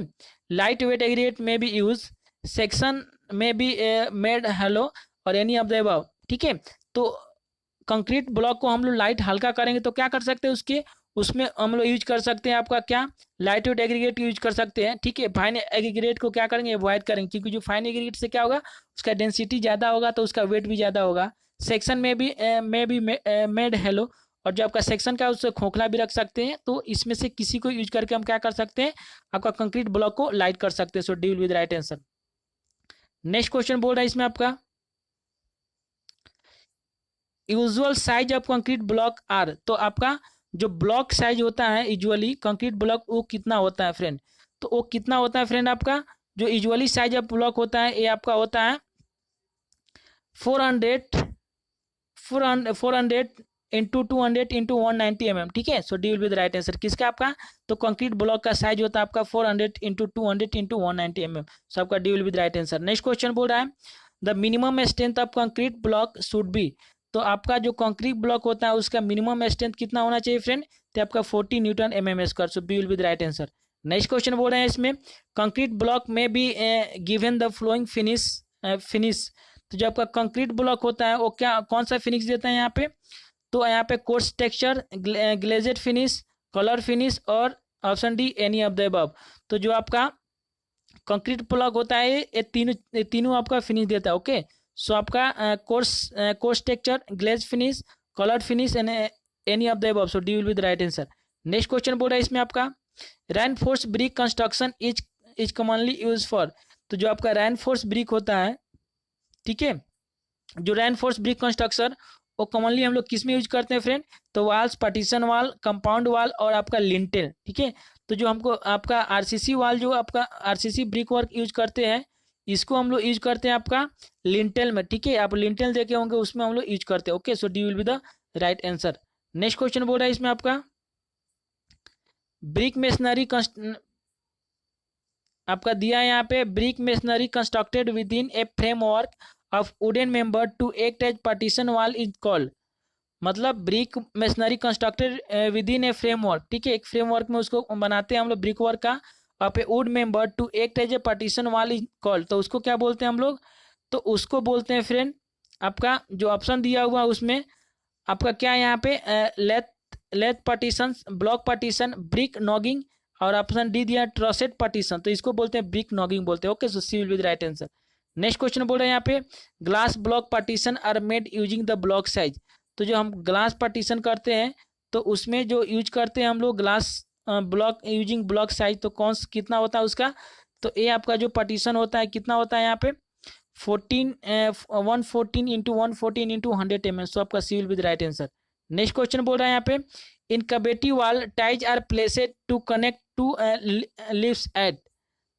लाइट वेट एग्रीगेट में भी यूज, सेक्शन में भी मेड हेलो और एनी ऑफ द अबव, ठीक है। तो कंक्रीट ब्लॉक को हम लोग लाइट हल्का करेंगे तो क्या कर सकते हैं उसमें हम लोग यूज कर सकते हैं आपका क्या लाइट वेट एग्रीगेट यूज कर सकते हैं, ठीक है। फाइन एग्रीगेट को क्या करेंगे, अवॉइड करेंगे, क्योंकि जो फाइन एग्रीगेट से क्या होगा उसका डेंसिटी ज़्यादा होगा तो उसका वेट भी ज़्यादा होगा। सेक्शन में भी मेड हेलो, और जो आपका सेक्शन का उससे खोखला भी रख सकते हैं, तो इसमें से किसी को यूज करके हम क्या कर सकते हैं आपका कंक्रीट ब्लॉक को लाइट कर सकते हैं। So D will be the right answer. Next question बोल रहा है इसमें आपका usual size of concrete block are, तो आपका जो ब्लॉक साइज होता है यूजुअली कंक्रीट ब्लॉक वो कितना होता है फ्रेंड, तो वो कितना होता है फ्रेंड आपका जो यूजुअली साइज ऑफ ब्लॉक होता है ये आपका होता है 400 इंटू 200 इंटू 190 mm, ठीक है। So D will be the right answer. किसका आपका, तो कंक्रीट ब्लॉक का साइज होता है आपका 400 इंटू 200 इंटू 190 mm। सो आपका D will be the right answer. Next question बोल रहा है the minimum strength of concrete block should be, तो आपका जो कंक्रीट ब्लॉक होता है उसका मिनिमम स्ट्रेंथ कितना होना चाहिए फ्रेंड, तो आपका 40 newton mm²। So B will be the right answer. Next question बोल रहे हैं इसमें concrete block may be given the following finish, तो जो आपका कंक्रीट ब्लॉक होता है वो क्या कौन सा फिनिश देता है यहाँ पे, तो यहाँ पे coarse texture, glazed finish, colour finish और option D any of the above. तो जो आपका कंक्रीट ब्लॉक होता है ये तीनों आपका फिनिश देता है, ओके। सो आपका coarse texture, glaze finish, colour finish and any of the above. So D will be the right answer. Next question बोल रहा है इसमें आपका reinforce brick construction is commonly use for, तो जो आपका रेनफोर्स ब्रिक होता है, ठीक है, जो रेनफोर्स ब्रिक कंस्ट्रक्शन वो कॉमनली हम लोग किस में यूज करते हैं फ्रेंड, तो वाल्स, पार्टीशन वाल, कंपाउंड वाल और आपका लिंटेल, ठीक है। तो जो हमको आपका आरसीसी वाल, जो आपका आरसीसी ब्रिक वर्क यूज करते हैं, इसको हम लोग यूज करते हैं आपका लिंटेल में, ठीक है। आप लिंटेल देखे होंगे, उसमें हम लोग यूज करते हैं। Okay, so D will be the right answer. Next question बोल रहा है इसमें आपका ब्रिक मेसनरी आपका दिया है यहाँ पे, brick masonry constructed within a framework of wooden member to act as partition wall is called. मतलब brick masonry constructed within a framework, ठीक है, एक फ्रेमवर्क में उसको बनाते हैं हम लोग ब्रिक वर्क का, of a wood member to act as a partition wall is called. तो उसको क्या बोलते हैं हम लोग? तो उसको बोलते हैं फ्रेंड, आपका जो ऑप्शन दिया हुआ उसमें आपका क्या है यहाँ पे, lath partition, block partition, brick nogging, और ऑप्शन डी दिया ट्रसेट पार्टीशन। तो इसको बोलते हैं ब्रिक नॉगिंग बोलते हैं। Okay, so C will be the right answer. Next question बोल रहे हैं यहाँ पे glass block partition are made using the block size. तो जो हम ग्लास पार्टीशन करते हैं तो उसमें जो यूज करते हैं हम लोग glass block using block size, तो कौन कितना होता है उसका? तो ये आपका जो पार्टीशन होता है कितना होता है यहाँ पे 114 इंटू 114 इंटू 100 mm। सो आपका C will be the right answer. Next question बोल रहा है यहाँ पे in cavity wall ties are placed to connect two leaves at.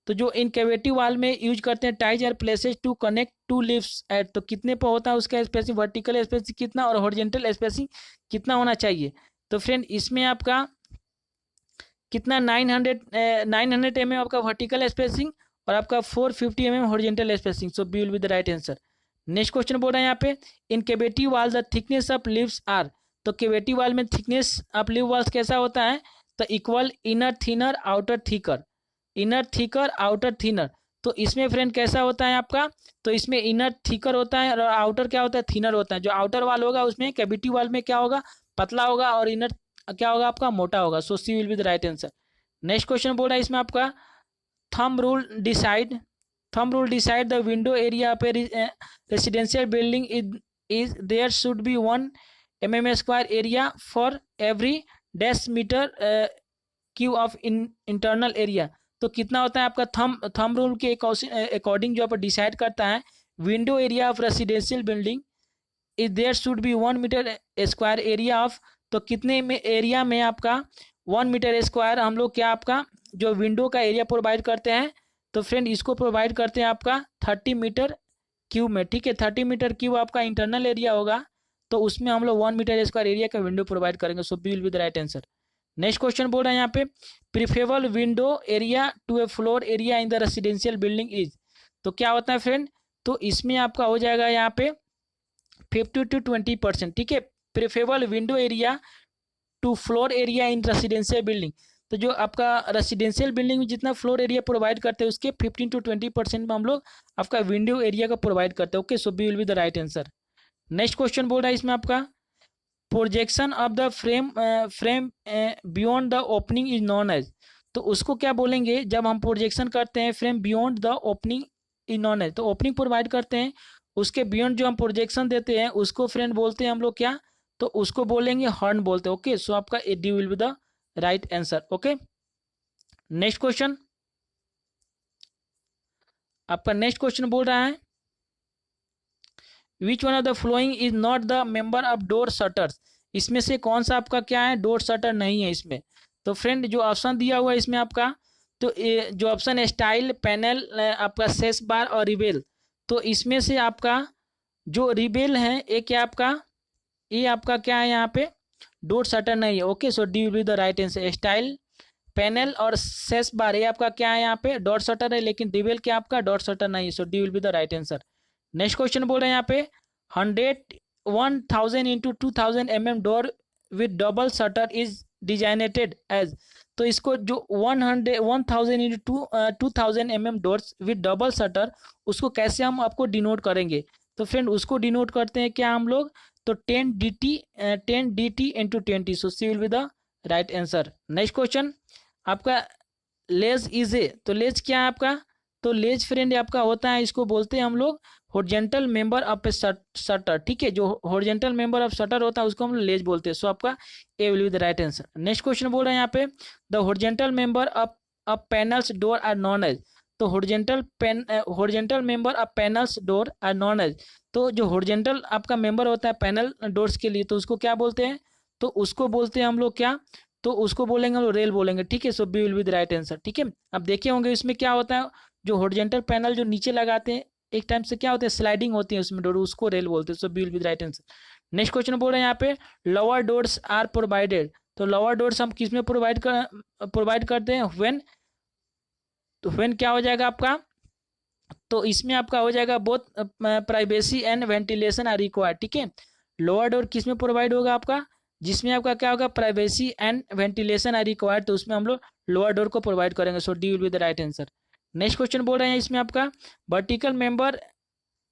तो जो इन कैविटी वाल में यूज करते हैं ties are placed to connect two leaves at, तो कितने पर होता है उसका स्पेसिंग, वर्टिकल स्पेसिंग कितना और हॉरिजॉन्टल स्पेसिंग कितना होना चाहिए? तो फ्रेंड इसमें आपका कितना 900 mm आपका वर्टिकल स्पेसिंग और आपका 450 mm horizontal spacing. So B will be the right answer. Next question बोल रहे हैं यहाँ पे in cavity wall the thickness of leaves are. तो कैविटी वाल में थिकनेस ऑफ लिव वाल्स कैसा होता है? तो equal inner thinner outer thicker, inner thicker outer thinner. तो इसमें फ्रेंड कैसा होता है आपका? तो इसमें इनर थिकर होता है और आउटर क्या होता है? थिनर होता है। जो आउटर वाल होगा उसमें कैविटी वाल में क्या होगा? पतला होगा और इनर क्या होगा आपका? मोटा होगा। So C will be the right answer. Next question बोल रहा है इसमें आपका thumb rule decide the window area of a residential building is there should be 1 mm square area for every decimetre cube of internal area. तो कितना होता है आपका थंब रूल के अकॉर्डिंग जो आप डिसाइड करता है window area of residential building is there should be 1 metre square area of. तो कितने में एरिया में आपका 1 मीटर स्क्वायर हम लोग क्या आपका जो विंडो का एरिया प्रोवाइड करते हैं? तो फ्रेंड इसको प्रोवाइड करते हैं आपका 30 मीटर क्यूब में, ठीक है। 30 मीटर क्यूब आपका इंटरनल एरिया होगा, तो उसमें हम लोग 1 मीटर स्क्वायर एरिया का विंडो प्रोवाइड करेंगे। So B will be the right answer. Next question बोल रहा है यहाँ पे preferable window area to a floor area in the residential building is. तो क्या होता है फ्रेंड? तो इसमें आपका हो जाएगा यहाँ पे 50 to 20%, ठीक है। Preferable window area to floor area in residential building. तो जो आपका रेसिडेंशियल बिल्डिंग में जितना फ्लोर एरिया प्रोवाइड करते हैं उसके 15 to 20% में हम लोग आपका विंडो एरिया का प्रोवाइड करते हैं। Okay, so B will be the right answer. Next question बोल रहा है इसमें आपका projection of the frame beyond the opening is known as. तो उसको क्या बोलेंगे जब हम प्रोजेक्शन करते हैं frame beyond the opening is known as. तो ओपनिंग प्रोवाइड करते हैं उसके बियॉन्ड जो हम प्रोजेक्शन देते हैं उसको फ्रेंड बोलते हैं हम लोग क्या? तो उसको बोलेंगे हॉर्न बोलते हैं। ओके, सो आपका A D will be the right answer. Okay, next question आपका नेक्स्ट क्वेश्चन बोल रहा है which one of the following is not the member of door shutters. इसमें से कौन सा आपका क्या है? डोर शटर नहीं है इसमें। तो फ्रेंड जो ऑप्शन दिया हुआ है इसमें आपका, तो जो ऑप्शन है स्टाइल, पैनल, आपका सेस बार और रिबेल। तो इसमें से आपका जो रिबेल है ये क्या आपका, ये आपका क्या है यहाँ पे? डोर शटर नहीं है। Okay, so D will be the right answer. Style, panel और सेस बार ये आपका क्या है यहाँ पे? डॉट शटर है, लेकिन रिबेल क्या आपका? डॉट शटर नहीं है। So D will be the right answer. Next question बोल रहे हैं यहाँ पे 1000 into 2000 mm door with double shutter is designated as. तो इसको जो 1000 into 2000 mm doors with double shutter उसको कैसे हम आपको डिनोट करेंगे? तो फ्रेंड उसको डिनोट करते हैं क्या हम लोग? तो 10 dt into 20। So C will be the right answer. Next question आपका लेज इज ए। तो लेज क्या है आपका? तो लेज फ्रेंड आपका होता है, इसको बोलते हैं हम लोग horizontal member of A shutter, ठीक है। जो हॉरिजॉन्टल मेंबर ऑफ शटर होता है उसको हम लेज बोलते हैं। सो आपका ए will be the right answer. Next question बोल रहे हैं यहाँ पे the horizontal member of panels door are known as. तो horizontal member of panels door are known as. तो जो हॉरिजॉन्टल आपका मेंबर होता है पैनल डोर्स के लिए, तो उसको क्या बोलते हैं? तो उसको बोलते हैं हम लोग क्या? तो उसको बोलेंगे हम लोग रेल बोलेंगे, ठीक है। So B will be the right answer, ठीक है। अब देखे होंगे इसमें क्या होता है, जो हॉरिजॉन्टल पैनल जो नीचे लगाते हैं एक टाइम से क्या होता है, स्लाइडिंग होती है उसमें डोर, उसको रेल बोलते हैं। So B will be the right answer. Next question बोल रहे हैं यहाँ पे लोअर डोर्स आर प्रोवाइडेड। तो लोअर डोर्स हम किस में प्रोवाइड करते हैं, व्हेन। तो व्हेन क्या हो जाएगा आपका, तो इसमें आपका हो जाएगा both privacy and ventilation are required, ठीक है। लोअर डोर किस में प्रोवाइड होगा आपका, जिसमें आपका क्या होगा, privacy and ventilation are required, तो उसमें हम लोग लोअर डोर को प्रोवाइड करेंगे। So D will be the right answer. Next question बोल रहे हैं इसमें आपका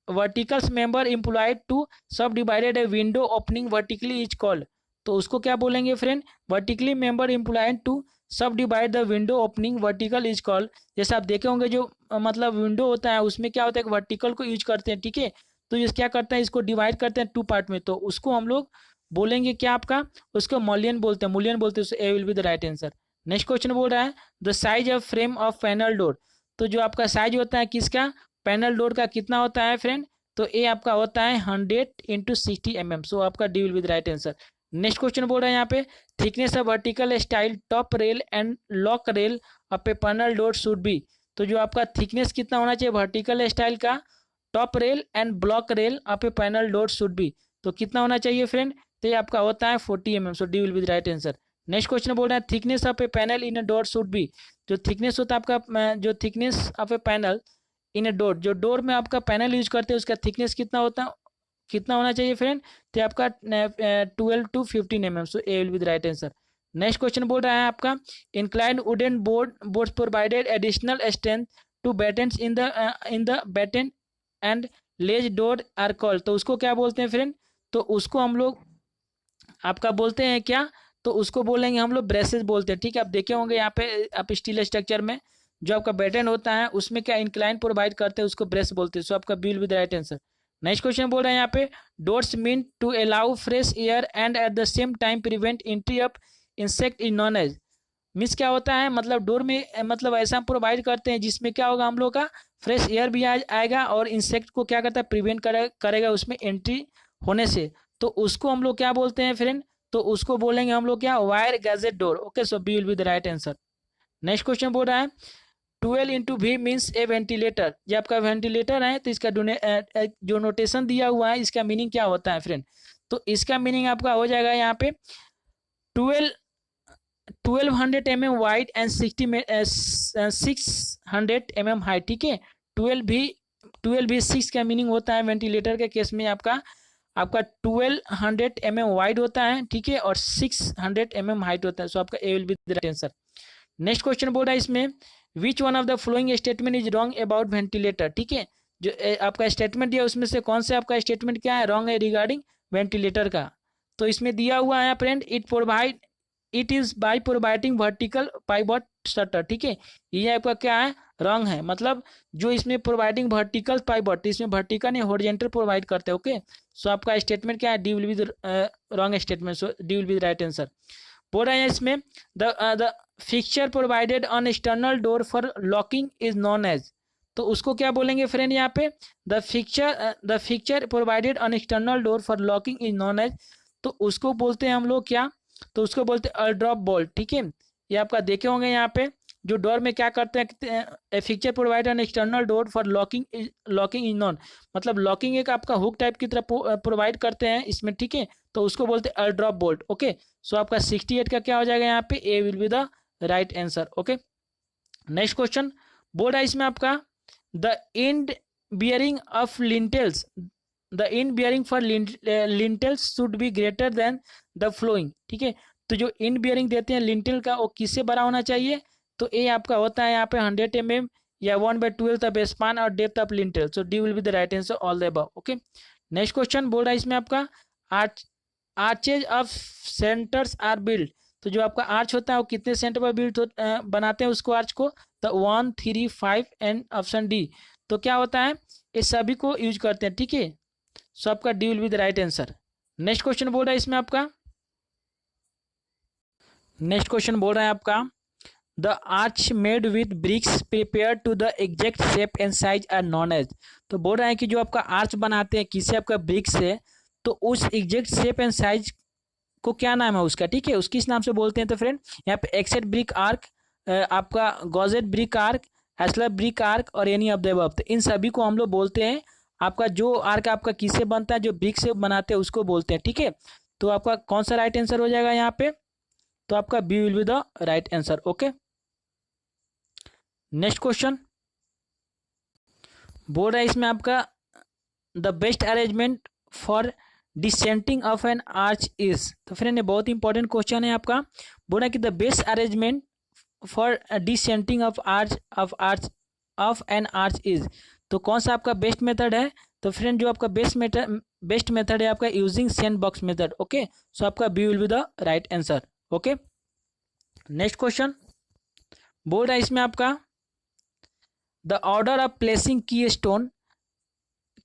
verticals member employed to subdivided a window opening vertically is called. तो उसको क्या बोलेंगे friend, vertically member employed to subdivide the window opening vertical is called. जैसे आप देखे होंगे जो मतलब विंडो होता है उसमें क्या होता है, वर्टिकल को यूज करते हैं, ठीक है। तो ये क्या करते हैं, इसको डिवाइड करते हैं टू पार्ट में, तो उसको हम लोग बोलेंगे क्या आपका, उसको मॉलियन बोलते हैं, A will be the right answer. Next question बोल रहा है the size of frame of panel door. तो जो आपका साइज होता है किसका, पैनल डोर का कितना होता है फ्रेंड, तो ए आपका होता है 100x60 mm। सो आपका D will be the right answer. Next question बोल रहा है यहाँ पे thickness of vertical style top rail and lock rail of A panel door should be. तो जो आपका थिकनेस कितना होना चाहिए वर्टिकल स्टाइल का, top rail and block rail of A panel door should be, तो कितना होना चाहिए फ्रेंड, तो ये आपका होता है 40 mm। So D will be the right answer. Next question बोल रहा है thickness of A panel in a door should be. जो थिकनेस होता है आपका, जो thickness of A panel in a door, जो डोर में आपका पैनल यूज करते हैं उसका थिकनेस कितना होना चाहिए फ्रेंड, तो आपका 12 to 15 mm। So A will be the right answer. Next question बोल रहा है आपका inclined wooden boards provided additional strength to battens in the batten and ledge door are called. तो उसको क्या बोलते हैं फ्रेंड, तो उसको हम लोग आपका बोलते हैं क्या, तो उसको बोलेंगे हम लोग ब्रेसेस बोलते हैं, ठीक है। आप देखे होंगे यहाँ पे आप स्टील स्ट्रक्चर में जो आपका बैटन होता है उसमें क्या इंक्लाइन प्रोवाइड करते हैं, उसको ब्रेस बोलते हैं। सो आपका B will be the right answer. Next question बोल रहे हैं यहाँ पे doors mean to allow fresh air and at the same time prevent entry of insect is known as. Means क्या होता है, मतलब डोर में मतलब ऐसा प्रोवाइड करते हैं जिसमें क्या होगा, हम लोग का फ्रेश एयर भी आएगा और इंसेक्ट को क्या करता है, प्रिवेंट करेगा उसमें एंट्री होने से। तो उसको हम लोग क्या बोलते हैं फ्रेंड, तो उसको बोलेंगे हम लोग क्या, wire gadget door. Okay, so B will be the right answer. Next question बोल रहा है 12 into V means a ventilator. ये आपका वेंटिलेटर है, तो इसका जो नोटेशन दिया हुआ है इसका मीनिंग क्या होता है फ्रेंड, तो इसका मीनिंग आपका हो जाएगा यहाँ पे 1200 mm wide and 600 mm height, ठीक है। 12 भी 6 का मीनिंग होता है वेंटिलेटर के केस में आपका 1200 mm वाइड होता है, ठीक है, और 600 mm हाइट होता है। सो आपका ए will be the right answer. Next question बोल रहा है इसमें which one of the following statement is wrong about ventilator, ठीक है। जो आपका स्टेटमेंट दिया उसमें से कौन से आपका स्टेटमेंट क्या है, रॉन्ग है रिगार्डिंग वेंटिलेटर का। तो इसमें दिया हुआ है friend it is by providing vertical pivot shutter, ठीक है। ये आपका क्या है, रॉन्ग है, मतलब जो इसमें प्रोवाइडिंग वर्टिकल पाइवट, इसमें वर्टिकल नहीं हॉरिजॉन्टल प्रोवाइड करते हैं। ओके, सो आपका स्टेटमेंट क्या है, D will be the wrong statement. So D will be the right answer. बोल रहे हैं इसमें the fixture provided on external door for locking is known as. तो उसको क्या बोलेंगे फ्रेंड यहाँ पे, the fixture provided on external door for locking is known as. तो उसको बोलते हैं हम लोग क्या, तो उसको बोलते हैं ड्रॉप बोल्ट, ठीक है। ये आपका देखे होंगे यहाँ पे जो डोर में क्या करते हैं, a fixture provide on external door for locking is known, मतलब लॉकिंग एक आपका हुक टाइप की तरह प्रोवाइड करते हैं इसमें, ठीक है। तो उसको बोलते हैं ड्रॉप बोल्ट। ओके, सो आपका 68 का क्या हो जाएगा यहाँ पे, A will be the right answer. Okay, next question बोल रहा है इसमें आपका the end bearing of lintels, the end bearing for lintels should be greater than the following, ठीक है। तो जो एंड बियरिंग देते हैं लिंटेल का वो किससे बड़ा होना चाहिए, तो ए आपका होता है यहाँ पे 100 mm या 1/12 ऑफ स्पान और depth of lintel. So D will be the right answer all the above. Okay, next question बोल रहा है इसमें आपका arches of centres are build. तो जो आपका आर्च होता है वो कितने सेंटर पर बिल्ड बनाते हैं उसको, आर्च को, तो 1, 3, 5 एंड ऑप्शन डी। तो क्या होता है, ये सभी को यूज करते हैं, ठीक है। सो आपका D will be the right answer. Next question बोल रहा है इसमें आपका the arch made with bricks prepare to the exact shape and size are known as. तो बोल रहा है कि जो आपका आर्च बनाते हैं किससे, आपका ब्रिक्स से, तो उस एग्जैक्ट शेप एंड साइज को क्या नाम है उसका, ठीक है, उसकी इस नाम से बोलते हैं। तो फ्रेंड यहाँ पे एक्सेट ब्रिक आर्क, आपका गॉजेट ब्रिक आर्क, हैसलर ब्रिक आर्क और एनी ऑफ द अबव, तो इन सभी को हम लोग बोलते हैं आपका जो आर्क आपका किससे बनता है, जो ब्रिक से बनाते हैं उसको बोलते हैं, ठीक है। तो आपका कौन सा राइट आंसर हो जाएगा यहाँ पे, तो आपका B will be the right answer. Okay, next question बोल रहा है इसमें आपका the best arrangement for decentering of an arch is. तो फ्रेंड ये बहुत इंपॉर्टेंट क्वेश्चन है आपका। बोला कि the best arrangement for decentering of an arch is, तो कौन सा आपका बेस्ट मेथड है। तो फ्रेंड जो आपका बेस्ट मेथड है आपका using sand box method. Okay, so आपका B will be the right answer. Okay, next question बोल रहा है इसमें आपका the order of placing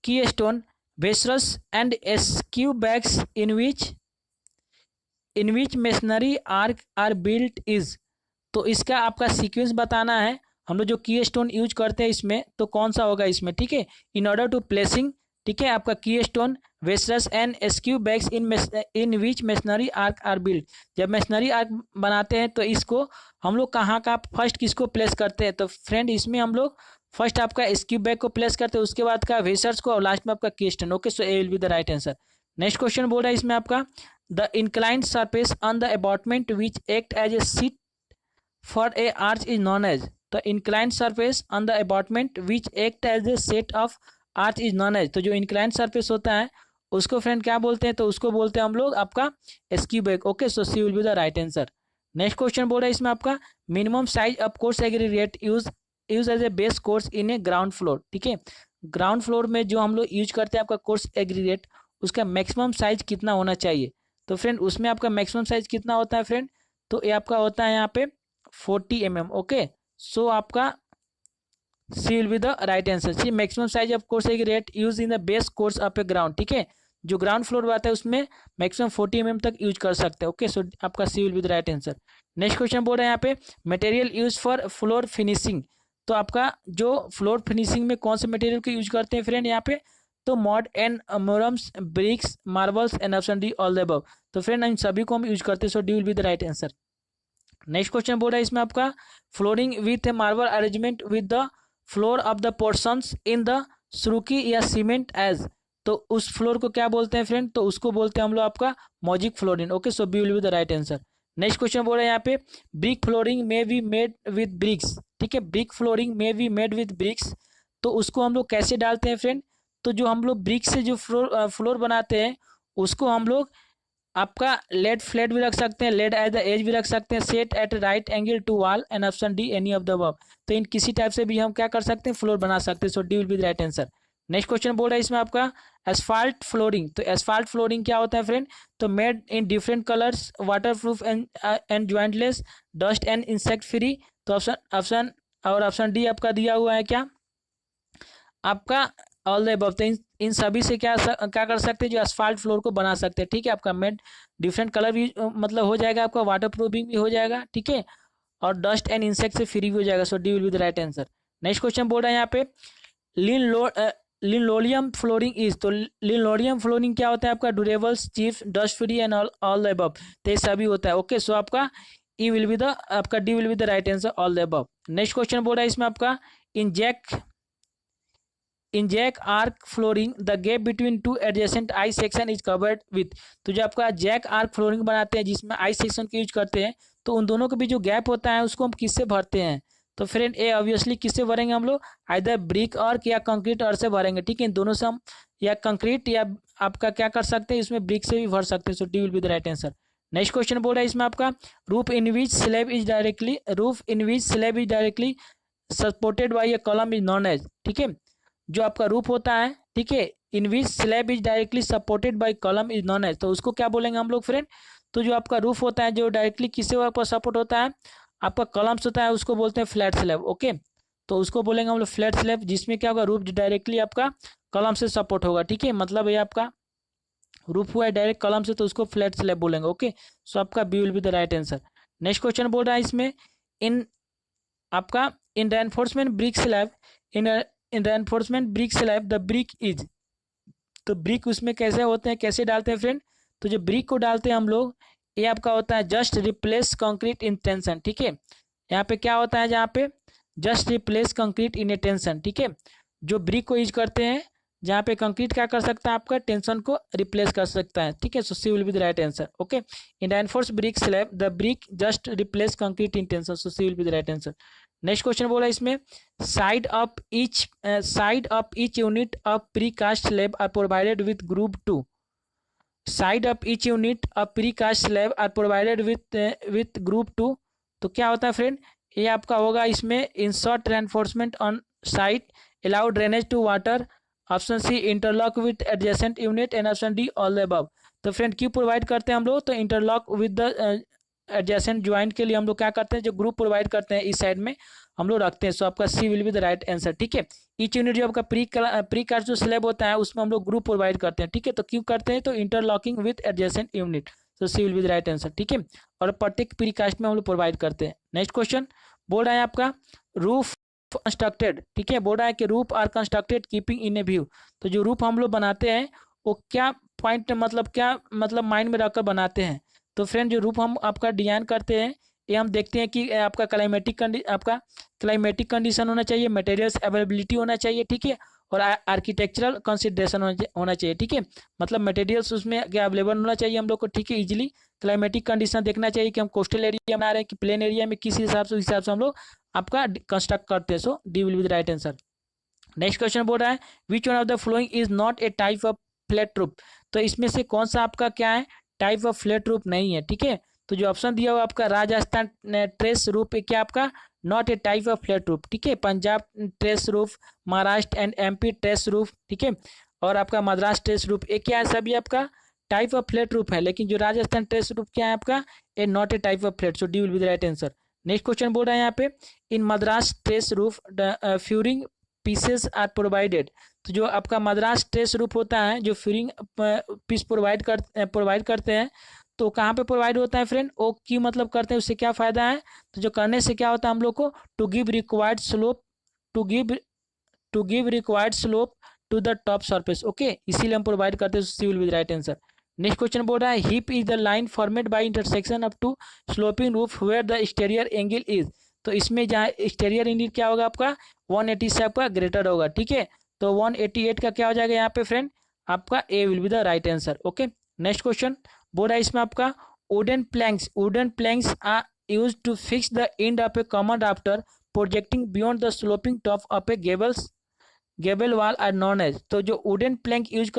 keystone vessels and SQ bags in which masonry arc are built is, तो इसका आपका sequence बताना है। हम लोग जो की स्टोन यूज करते हैं इसमें, तो कौन सा होगा इसमें, ठीक है। इन ऑर्डर टू प्लेसिंग, ठीक है, आपका keystone voussoirs and skewbacks in which masonry arch are build, जब मेशनरी आर्क बनाते हैं तो इसको हम लोग कहाँ का फर्स्ट किसको प्लेस करते हैं। तो फ्रेंड इसमें हम लोग फर्स्ट आपका एसक्यू बैग को प्लेस करते हैं, उसके बाद का वेसल्स को और लास्ट में आपका keystone. Okay, so A will be the right answer. Next question बोल रहा है इसमें आपका the inclined surface on the abutment which act as a seat for a arch is known as, the inclined surface on the abutment which act as a set of arch is known as, तो जो inclined surface होता है उसको friend क्या बोलते हैं, तो उसको बोलते हैं हम लोग आपका skewback. Okay, so C will be the right answer. Next question बोल रहा है इसमें आपका minimum size of coarse aggregate use as a base course in a ground floor, ठीक है। ग्राउंड फ्लोर में जो हम लोग यूज करते हैं आपका कोर्स एग्रीगेट, उसका मैक्सिमम साइज कितना होना चाहिए। तो फ्रेंड उसमें आपका मैक्सिमम साइज कितना होता है फ्रेंड, तो ये आपका होता है यहाँ पे 40 mm। ओके, सो आपका C will be the right answer. C maximum size of coarse aggregate use in the base course of a ground, ठीक है, जो ग्राउंड फ्लोर आता है उसमें मैक्सिमम 40 mm तक यूज कर सकते हैं। ओके, सो आपका C will be the right answer. Next question बोल रहे हैं यहाँ पे material use for floor finishing, तो आपका जो फ्लोर फिनिशिंग में कौन से मटेरियल को यूज करते हैं फ्रेंड यहाँ पे, तो mud and moorums, bricks, marbles and option D all the above, तो फ्रेंड इन सभी को हम यूज करते हैं, so D will be the right answer. Next question बोल रहा है इसमें आपका flooring with a marble arrangement with the floor of the portions in the surkhi या सीमेंट एज, तो उस फ्लोर को क्या बोलते हैं फ्रेंड, तो उसको बोलते हैं हम लोग आपका mosaic flooring. Okay, so B will be the right answer. Next question बोल रहे हैं यहाँ पे brick flooring may be made with bricks, ठीक है, brick flooring may be made with bricks, तो उसको हम लोग कैसे डालते हैं फ्रेंड, तो जो हम लोग ब्रिक से जो फ्लोर बनाते हैं उसको हम लोग आपका लेड फ्लैट भी रख सकते हैं, लेड एट द एज भी रख सकते हैं, set at right angle to wall and option D any of the above, तो इन किसी टाइप से भी हम क्या कर सकते हैं, फ्लोर बना सकते हैं, so D will be the right answer. Next question बोल रहा है इसमें आपका एसफाल्ट फ्लोरिंग, तो एसफाल्ट फ्लोरिंग क्या होता है फ्रेंड, तो made in different colours, waterproof and jointless, dust and insect free, तो ऑप्शन डी आपका दिया हुआ है क्या, आपका ऑल द अबव, तो इन सभी से क्या कर सकते हैं, जो एसफाल्ट फ्लोर को बना सकते हैं, ठीक है। आपका मेड डिफरेंट कलर भी मतलब हो जाएगा, आपका वाटर प्रूफिंग भी हो जाएगा, ठीक है, और डस्ट एंड इंसेक्ट से फ्री भी हो जाएगा, so D will be the right answer. Next question बोल रहा है यहाँ पे लिनोलियम फ्लोरिंग इज, तो लिनोलियम फ्लोरिंग क्या होता है आपका durables, cheap, dust free and all the above, तो ये सभी होता है। ओके, सो आपका ई विल बी द आपका D will be the right answer, all the above. Next question बोल रहा है इसमें आपका in jack arch flooring the gap between two adjacent I section is covered with, तो जो आपका जैक आर्क फ्लोरिंग बनाते हैं जिसमें आई सेक्शन का यूज करते हैं, तो उन दोनों के बीच जो गैप होता है उसको हम किससे भरते हैं, तो फ्रेंड ए ऑब्वियसली किससे भरेंगे हम लोग, आइदर ब्रिक आर्क या कंक्रीट आर्क से भरेंगे, ठीक है, इन दोनों से हम या कंक्रीट या आपका क्या कर सकते हैं, इसमें ब्रिक से भी भर सकते हैं, so D will be the right answer. Next question बोल रहा है इसमें आपका roof in which slab is directly supported by a column is known as, ठीक है, जो आपका रूफ होता है, ठीक है, in which slab is directly supported by column is known as, तो उसको क्या बोलेंगे हम लोग फ्रेंड, तो जो आपका रूफ होता है जो डायरेक्टली किससे ऊपर सपोर्ट होता है, आपका कॉलम्स होता है, उसको बोलते हैं फ्लैट स्लैब। ओके, तो उसको बोलेंगे हम लोग फ्लैट स्लैब, जिसमें क्या होगा, रूफ डायरेक्टली आपका कॉलम से सपोर्ट होगा, ठीक है, मतलब ये आपका रूफ हुआ है डायरेक्ट कॉलम से, तो उसको फ्लैट स्लैब बोलेंगे। ओके, सो आपका B will be the right answer. Next question बोल रहा है इसमें इन आपका in reinforcement brick slab in reinforcement brick slab the brick is, तो ब्रिक उसमें कैसे होते हैं, कैसे डालते हैं फ्रेंड, तो जो ब्रिक को डालते हैं हम लोग, ये आपका होता है just replace concrete in tension, ठीक है। यहाँ पे क्या होता है, जहाँ पे जस्ट रिप्लेस कंक्रीट इन ए टेंशन, ठीक है। जो ब्रिक को यूज करते हैं जहाँ पे कंक्रीट क्या कर सकता है, आपका टेंशन को रिप्लेस कर सकता है, ठीक है। So C will be the right answer, okay. In reinforce brick slab the brick just replace concrete in tension, so C will be the right answer. Next question बोला इसमें, side of each unit of precast slab are provided with group 2। Side of each unit of precast slab are provided with group 2। तो क्या होता है friend, ये आपका होगा इसमें insert reinforcement on site, allow drainage to water, option C interlock with adjacent unit and option D all the above. तो friend क्यों प्रोवाइड करते हैं हम लोग, तो interlock with the adjacent joint के लिए हम लोग क्या करते हैं, जो ग्रुप प्रोवाइड करते हैं इस साइड में हम लोग रखते हैं। सो आपका C will be the right answer, ठीक है। ईच यूनिट जो आपका प्री कास्ट जो स्लैब होता है उसमें हम लोग ग्रुप प्रोवाइड करते हैं, ठीक है। तो क्यों करते हैं, तो इंटरलॉकिंग विथ एडजेसेंट यूनिट, तो C will be the right answer, ठीक है। और प्रत्येक प्री कास्ट में हम लोग प्रोवाइड करते हैं। नेक्स्ट क्वेश्चन बोल रहा है आपका, रूफ कंस्ट्रक्टेड, ठीक है। बोल रहा है कि roof are constructed keeping in a view. तो जो रूफ हम लोग बनाते हैं वो क्या पॉइंट मतलब क्या मतलब माइंड में रखकर बनाते हैं। तो फ्रेंड जो रूफ हम आपका डिजाइन करते हैं, ये हम देखते हैं कि आपका क्लाइमेटिक कंडीशन होना चाहिए, मटेरियल्स अवेलेबिलिटी होना चाहिए, ठीक है। और आर्किटेक्चरल कंसिडरेशन होना चाहिए, ठीक है। मतलब मटेरियल्स उसमें क्या अवेलेबल होना चाहिए हम लोग को, ठीक है। इजीली क्लाइमेटिक कंडीशन देखना चाहिए कि हम कोस्टल एरिया बना रहे हैं कि प्लेन एरिया में, किस हिसाब से उस हिसाब से हम लोग आपका कंस्ट्रक्ट करते हैं। So D will be the right answer. Next question बोल रहा है, which one of the following is not a type of flat roof. तो इसमें से कौन सा आपका क्या है, टाइप ऑफ फ्लैट रूफ नहीं है, ठीक है। तो जो ऑप्शन दिया हुआ आपका राजस्थान ट्रेस रूफ, क्या आपका not a type of flat roof, ठीक है। Punjab trace roof, Maharashtra and MP trace roof, ठीक है। और आपका मद्रास ट्रेस रूफ, ये क्या है, सभी आपका टाइप ऑफ फ्लैट रूफ है। लेकिन जो राजस्थान ट्रेस रूफ क्या है आपका, a not a type of flat, so D will be the right answer. Next question बोल रहा है यहाँ पे, in Madras terrace roof furring pieces are provided. तो जो आपका मद्रास ट्रेस रूफ होता है, जो फ्यूरिंग पीस प्रोवाइड करते हैं, तो कहाँ पे प्रोवाइड होता है फ्रेंड, वो की मतलब करते हैं, उससे क्या फायदा है। तो जो करने से क्या होता है हम लोग को, to give required slope to the top surface, okay. इसीलिए हम प्रोवाइड करते हैं, C will be the right answer. Next question बोल रहा है, hip is the line formed by intersection of two sloping roof where the exterior angle is. तो इसमें जहाँ एक्सटीरियर एंगल क्या होगा आपका 180 से आपका ग्रेटर होगा, ठीक है। तो 188 का क्या हो जाएगा यहाँ पे फ्रेंड, आपका ए will be the right answer, okay. Next question बोल रहा है इसमें आपका, wooden planks are used to fix the end of a common rafter projecting beyond the sloping top of a gable wall are known as. तो जो wooden plank use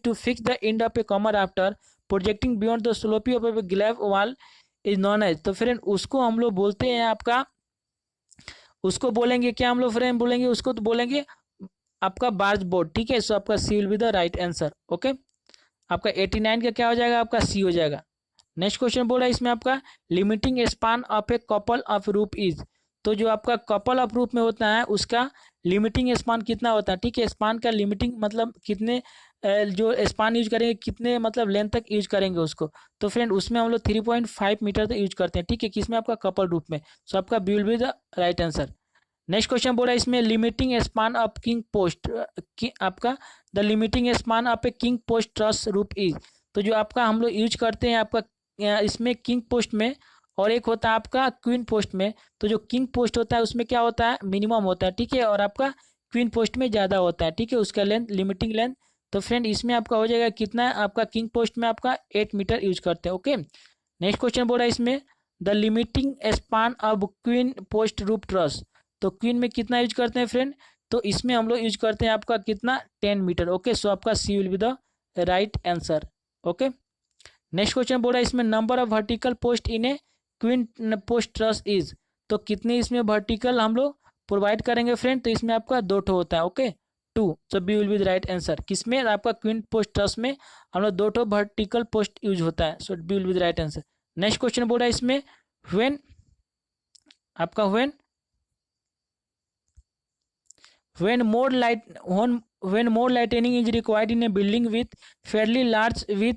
to fix the end of a common rafter projecting beyond the sloping of a ग्लेब wall is known as. तो friend उसको हम लोग बोलते हैं आपका, उसको बोलेंगे क्या हम लोग फ्रेंड बोलेंगे, उसको तो बोलेंगे आपका बार्ज बोर्ड, ठीक है। सो आपका C will be the right answer, okay. आपका 89 का क्या हो जाएगा, आपका सी हो जाएगा। नेक्स्ट क्वेश्चन बोला इसमें आपका, limiting span of a couple of roof is. तो जो आपका कपल ऑफ रूफ में होता है उसका लिमिटिंग स्पान कितना होता है, ठीक है। स्पान का लिमिटिंग मतलब कितने जो स्पान यूज करेंगे, कितने मतलब लेंथ तक यूज करेंगे उसको। तो फ्रेंड उसमें हम लोग 3.5 मीटर तक यूज करते हैं, ठीक है। किसमें, आपका कपल रूफ में। सो आपका B will be the right answer. Next question बोला इसमें, limiting span of king post, आपका the limiting span of a king post truss roof is. तो जो आपका हम लोग यूज करते हैं आपका इसमें किंग पोस्ट में, और एक होता है आपका क्वीन पोस्ट में। तो जो किंग पोस्ट होता है उसमें क्या होता है, मिनिमम होता है, ठीक है। और आपका क्वीन पोस्ट में ज़्यादा होता है, ठीक है, उसका लेंथ, लिमिटिंग लेंथ। तो फ्रेंड इसमें आपका हो जाएगा कितना, आपका किंग पोस्ट में आपका 8 मीटर यूज करते हैं, ओके। नेक्स्ट क्वेश्चन बोल रहा है इसमें, the limiting span of queen post roof truss. तो क्वीन में कितना यूज करते हैं फ्रेंड, तो इसमें हम लोग यूज करते हैं आपका कितना, 10 मीटर, ओके। सो आपका C will be the right answer, okay. Next question बोल रहा है इसमें, number of vertical post in a queen post truss is. तो कितने इसमें वर्टिकल हम लोग प्रोवाइड करेंगे फ्रेंड, तो इसमें आपका 2 ठो होता है, okay, 2। So B will be the right answer. किसमें, आपका क्वीन पोस्ट ट्रस में हम लोग 2 ठो वर्टिकल पोस्ट यूज होता है। So B will be the right answer. Next question बोल रहा है इसमें, व्हेन आपका when more lightning is required in a building with fairly large with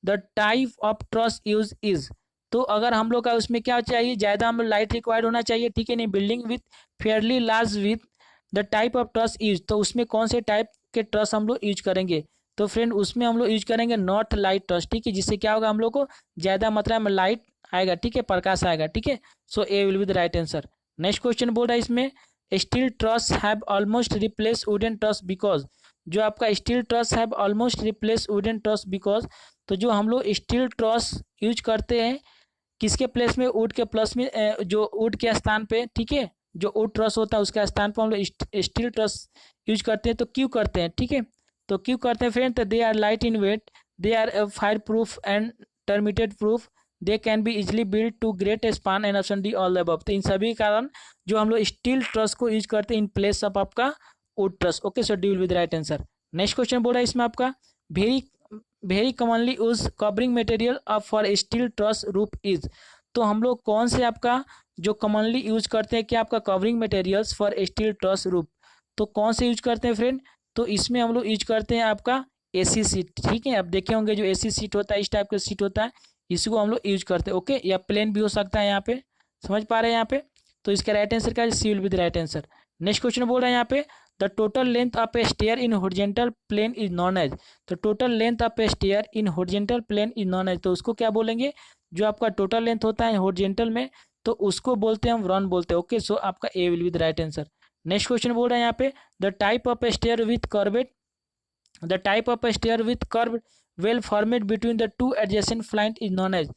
the type of truss use is। तो अगर हम लोग का उसमें क्या चाहिए, ज़्यादा हम लोग लाइट रिक्वायर्ड होना चाहिए, ठीक है नहीं, building with fairly large with the type of truss use. तो उसमें कौन से टाइप के ट्रस हम लोग यूज करेंगे, तो फ्रेंड उसमें हम लोग यूज करेंगे नॉट लाइट ट्रस, ठीक है, जिससे क्या होगा हम लोग को ज़्यादा मात्रा में लाइट आएगा, ठीक है, प्रकाश आएगा, ठीक है। So A will be the right answer. Next question बोल रहा है इसमें steel truss have almost replace wooden truss because, जो आपका steel truss have almost replace wooden truss because, तो जो हम लोग स्टील ट्रस यूज करते हैं किसके प्लेस में, वुड के प्लस में, जो वुड के स्थान पे, ठीक है, जो वुड ट्रस होता है उसके स्थान पर हम लोग स्टील ट्रस यूज करते हैं। तो क्यों करते हैं, ठीक है, तो क्यों करते हैं फ्रेंड, तो they are light in weight, they are fire proof and termited proof, they can be easily build to great span and option D all above. तो इन सभी कारण जो हम लोग स्टील ट्रस को यूज करते हैं इन प्लेस ऑफ आपका would truss. Okay, so D will be the right answer. Next question बोल रहा है इसमें आपका very commonly use covering material for steel truss roof is, तो हम लोग कौन से आपका जो कॉमनली यूज करते हैं क्या आपका covering materials for steel truss roof, तो कौन से यूज करते हैं फ्रेंड, तो इसमें हम लोग यूज करते हैं आपका एसी सीट, ठीक है, आप देखे होंगे जो एसी सीट होता है इस टाइप का सीट होता है, इसको हम लोग यूज करते हैं। ओके, या प्लेन भी हो सकता है यहाँ पे, समझ पा रहे हैं यहाँ पे, तो इसका राइट आंसर क्या है, C will be the right answer. Next question बोल रहे हैं यहाँ पे the total length of a stair in horizontal plane is known as, तो total length of a stair in horizontal plane is known as, तो उसको क्या बोलेंगे, जो आपका टोटल लेंथ होता है हॉरिजॉन्टल में तो उसको बोलते हैं हम रन बोलते हैं। ओके, सो आपका ए will be the right answer. Next question बोल रहे हैं यहाँ पे the type of a stair with curved, the type of a stair with curve well formed between the two adjacent flight is known as,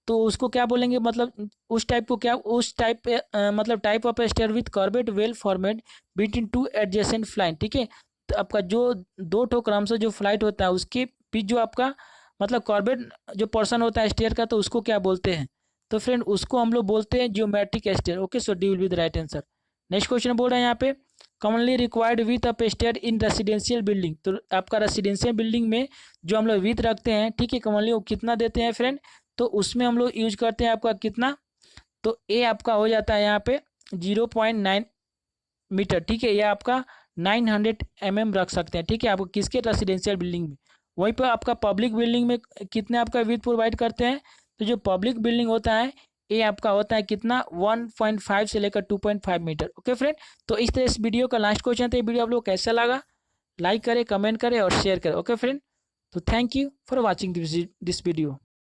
तो उसको क्या बोलेंगे, मतलब उस टाइप को क्या, उस टाइप मतलब type of a stair with curved well formed between two adjacent flight, ठीक है, तो आपका जो दो ठो क्रम से जो फ्लाइट होता है उसके बीच जो आपका मतलब कर्वेट जो पोर्शन होता है स्टेयर का, तो उसको क्या बोलते हैं, तो फ्रेंड उसको हम लोग बोलते हैं geometric stair. Okay, so D will be the right answer. Next question बोल रहे हैं यहाँ पे commonly required width of stair in residential building, तो आपका रेसिडेंशियल बिल्डिंग में जो हम लोग विथ रखते हैं, ठीक है, कॉमनली वो कितना देते हैं फ्रेंड, तो उसमें हम लोग यूज करते हैं आपका कितना, तो ए आपका हो जाता है यहाँ पे 0.9 मीटर, ठीक है, या आपका 900 mm रख सकते हैं, ठीक है, आपको किसके रेसिडेंशियल बिल्डिंग में। वहीं पर आपका पब्लिक बिल्डिंग में कितने आपका विथ प्रोवाइड करते हैं, तो जो पब्लिक बिल्डिंग होता है ये आपका होता है कितना 1.5 से लेकर 2.5 मीटर। ओके फ्रेंड, तो इस तरह इस वीडियो का लास्ट क्वेश्चन था, ये वीडियो आप लोग कैसा लगा, लाइक करें, कमेंट करें और शेयर करें। ओके फ्रेंड, तो thank you for watching this video.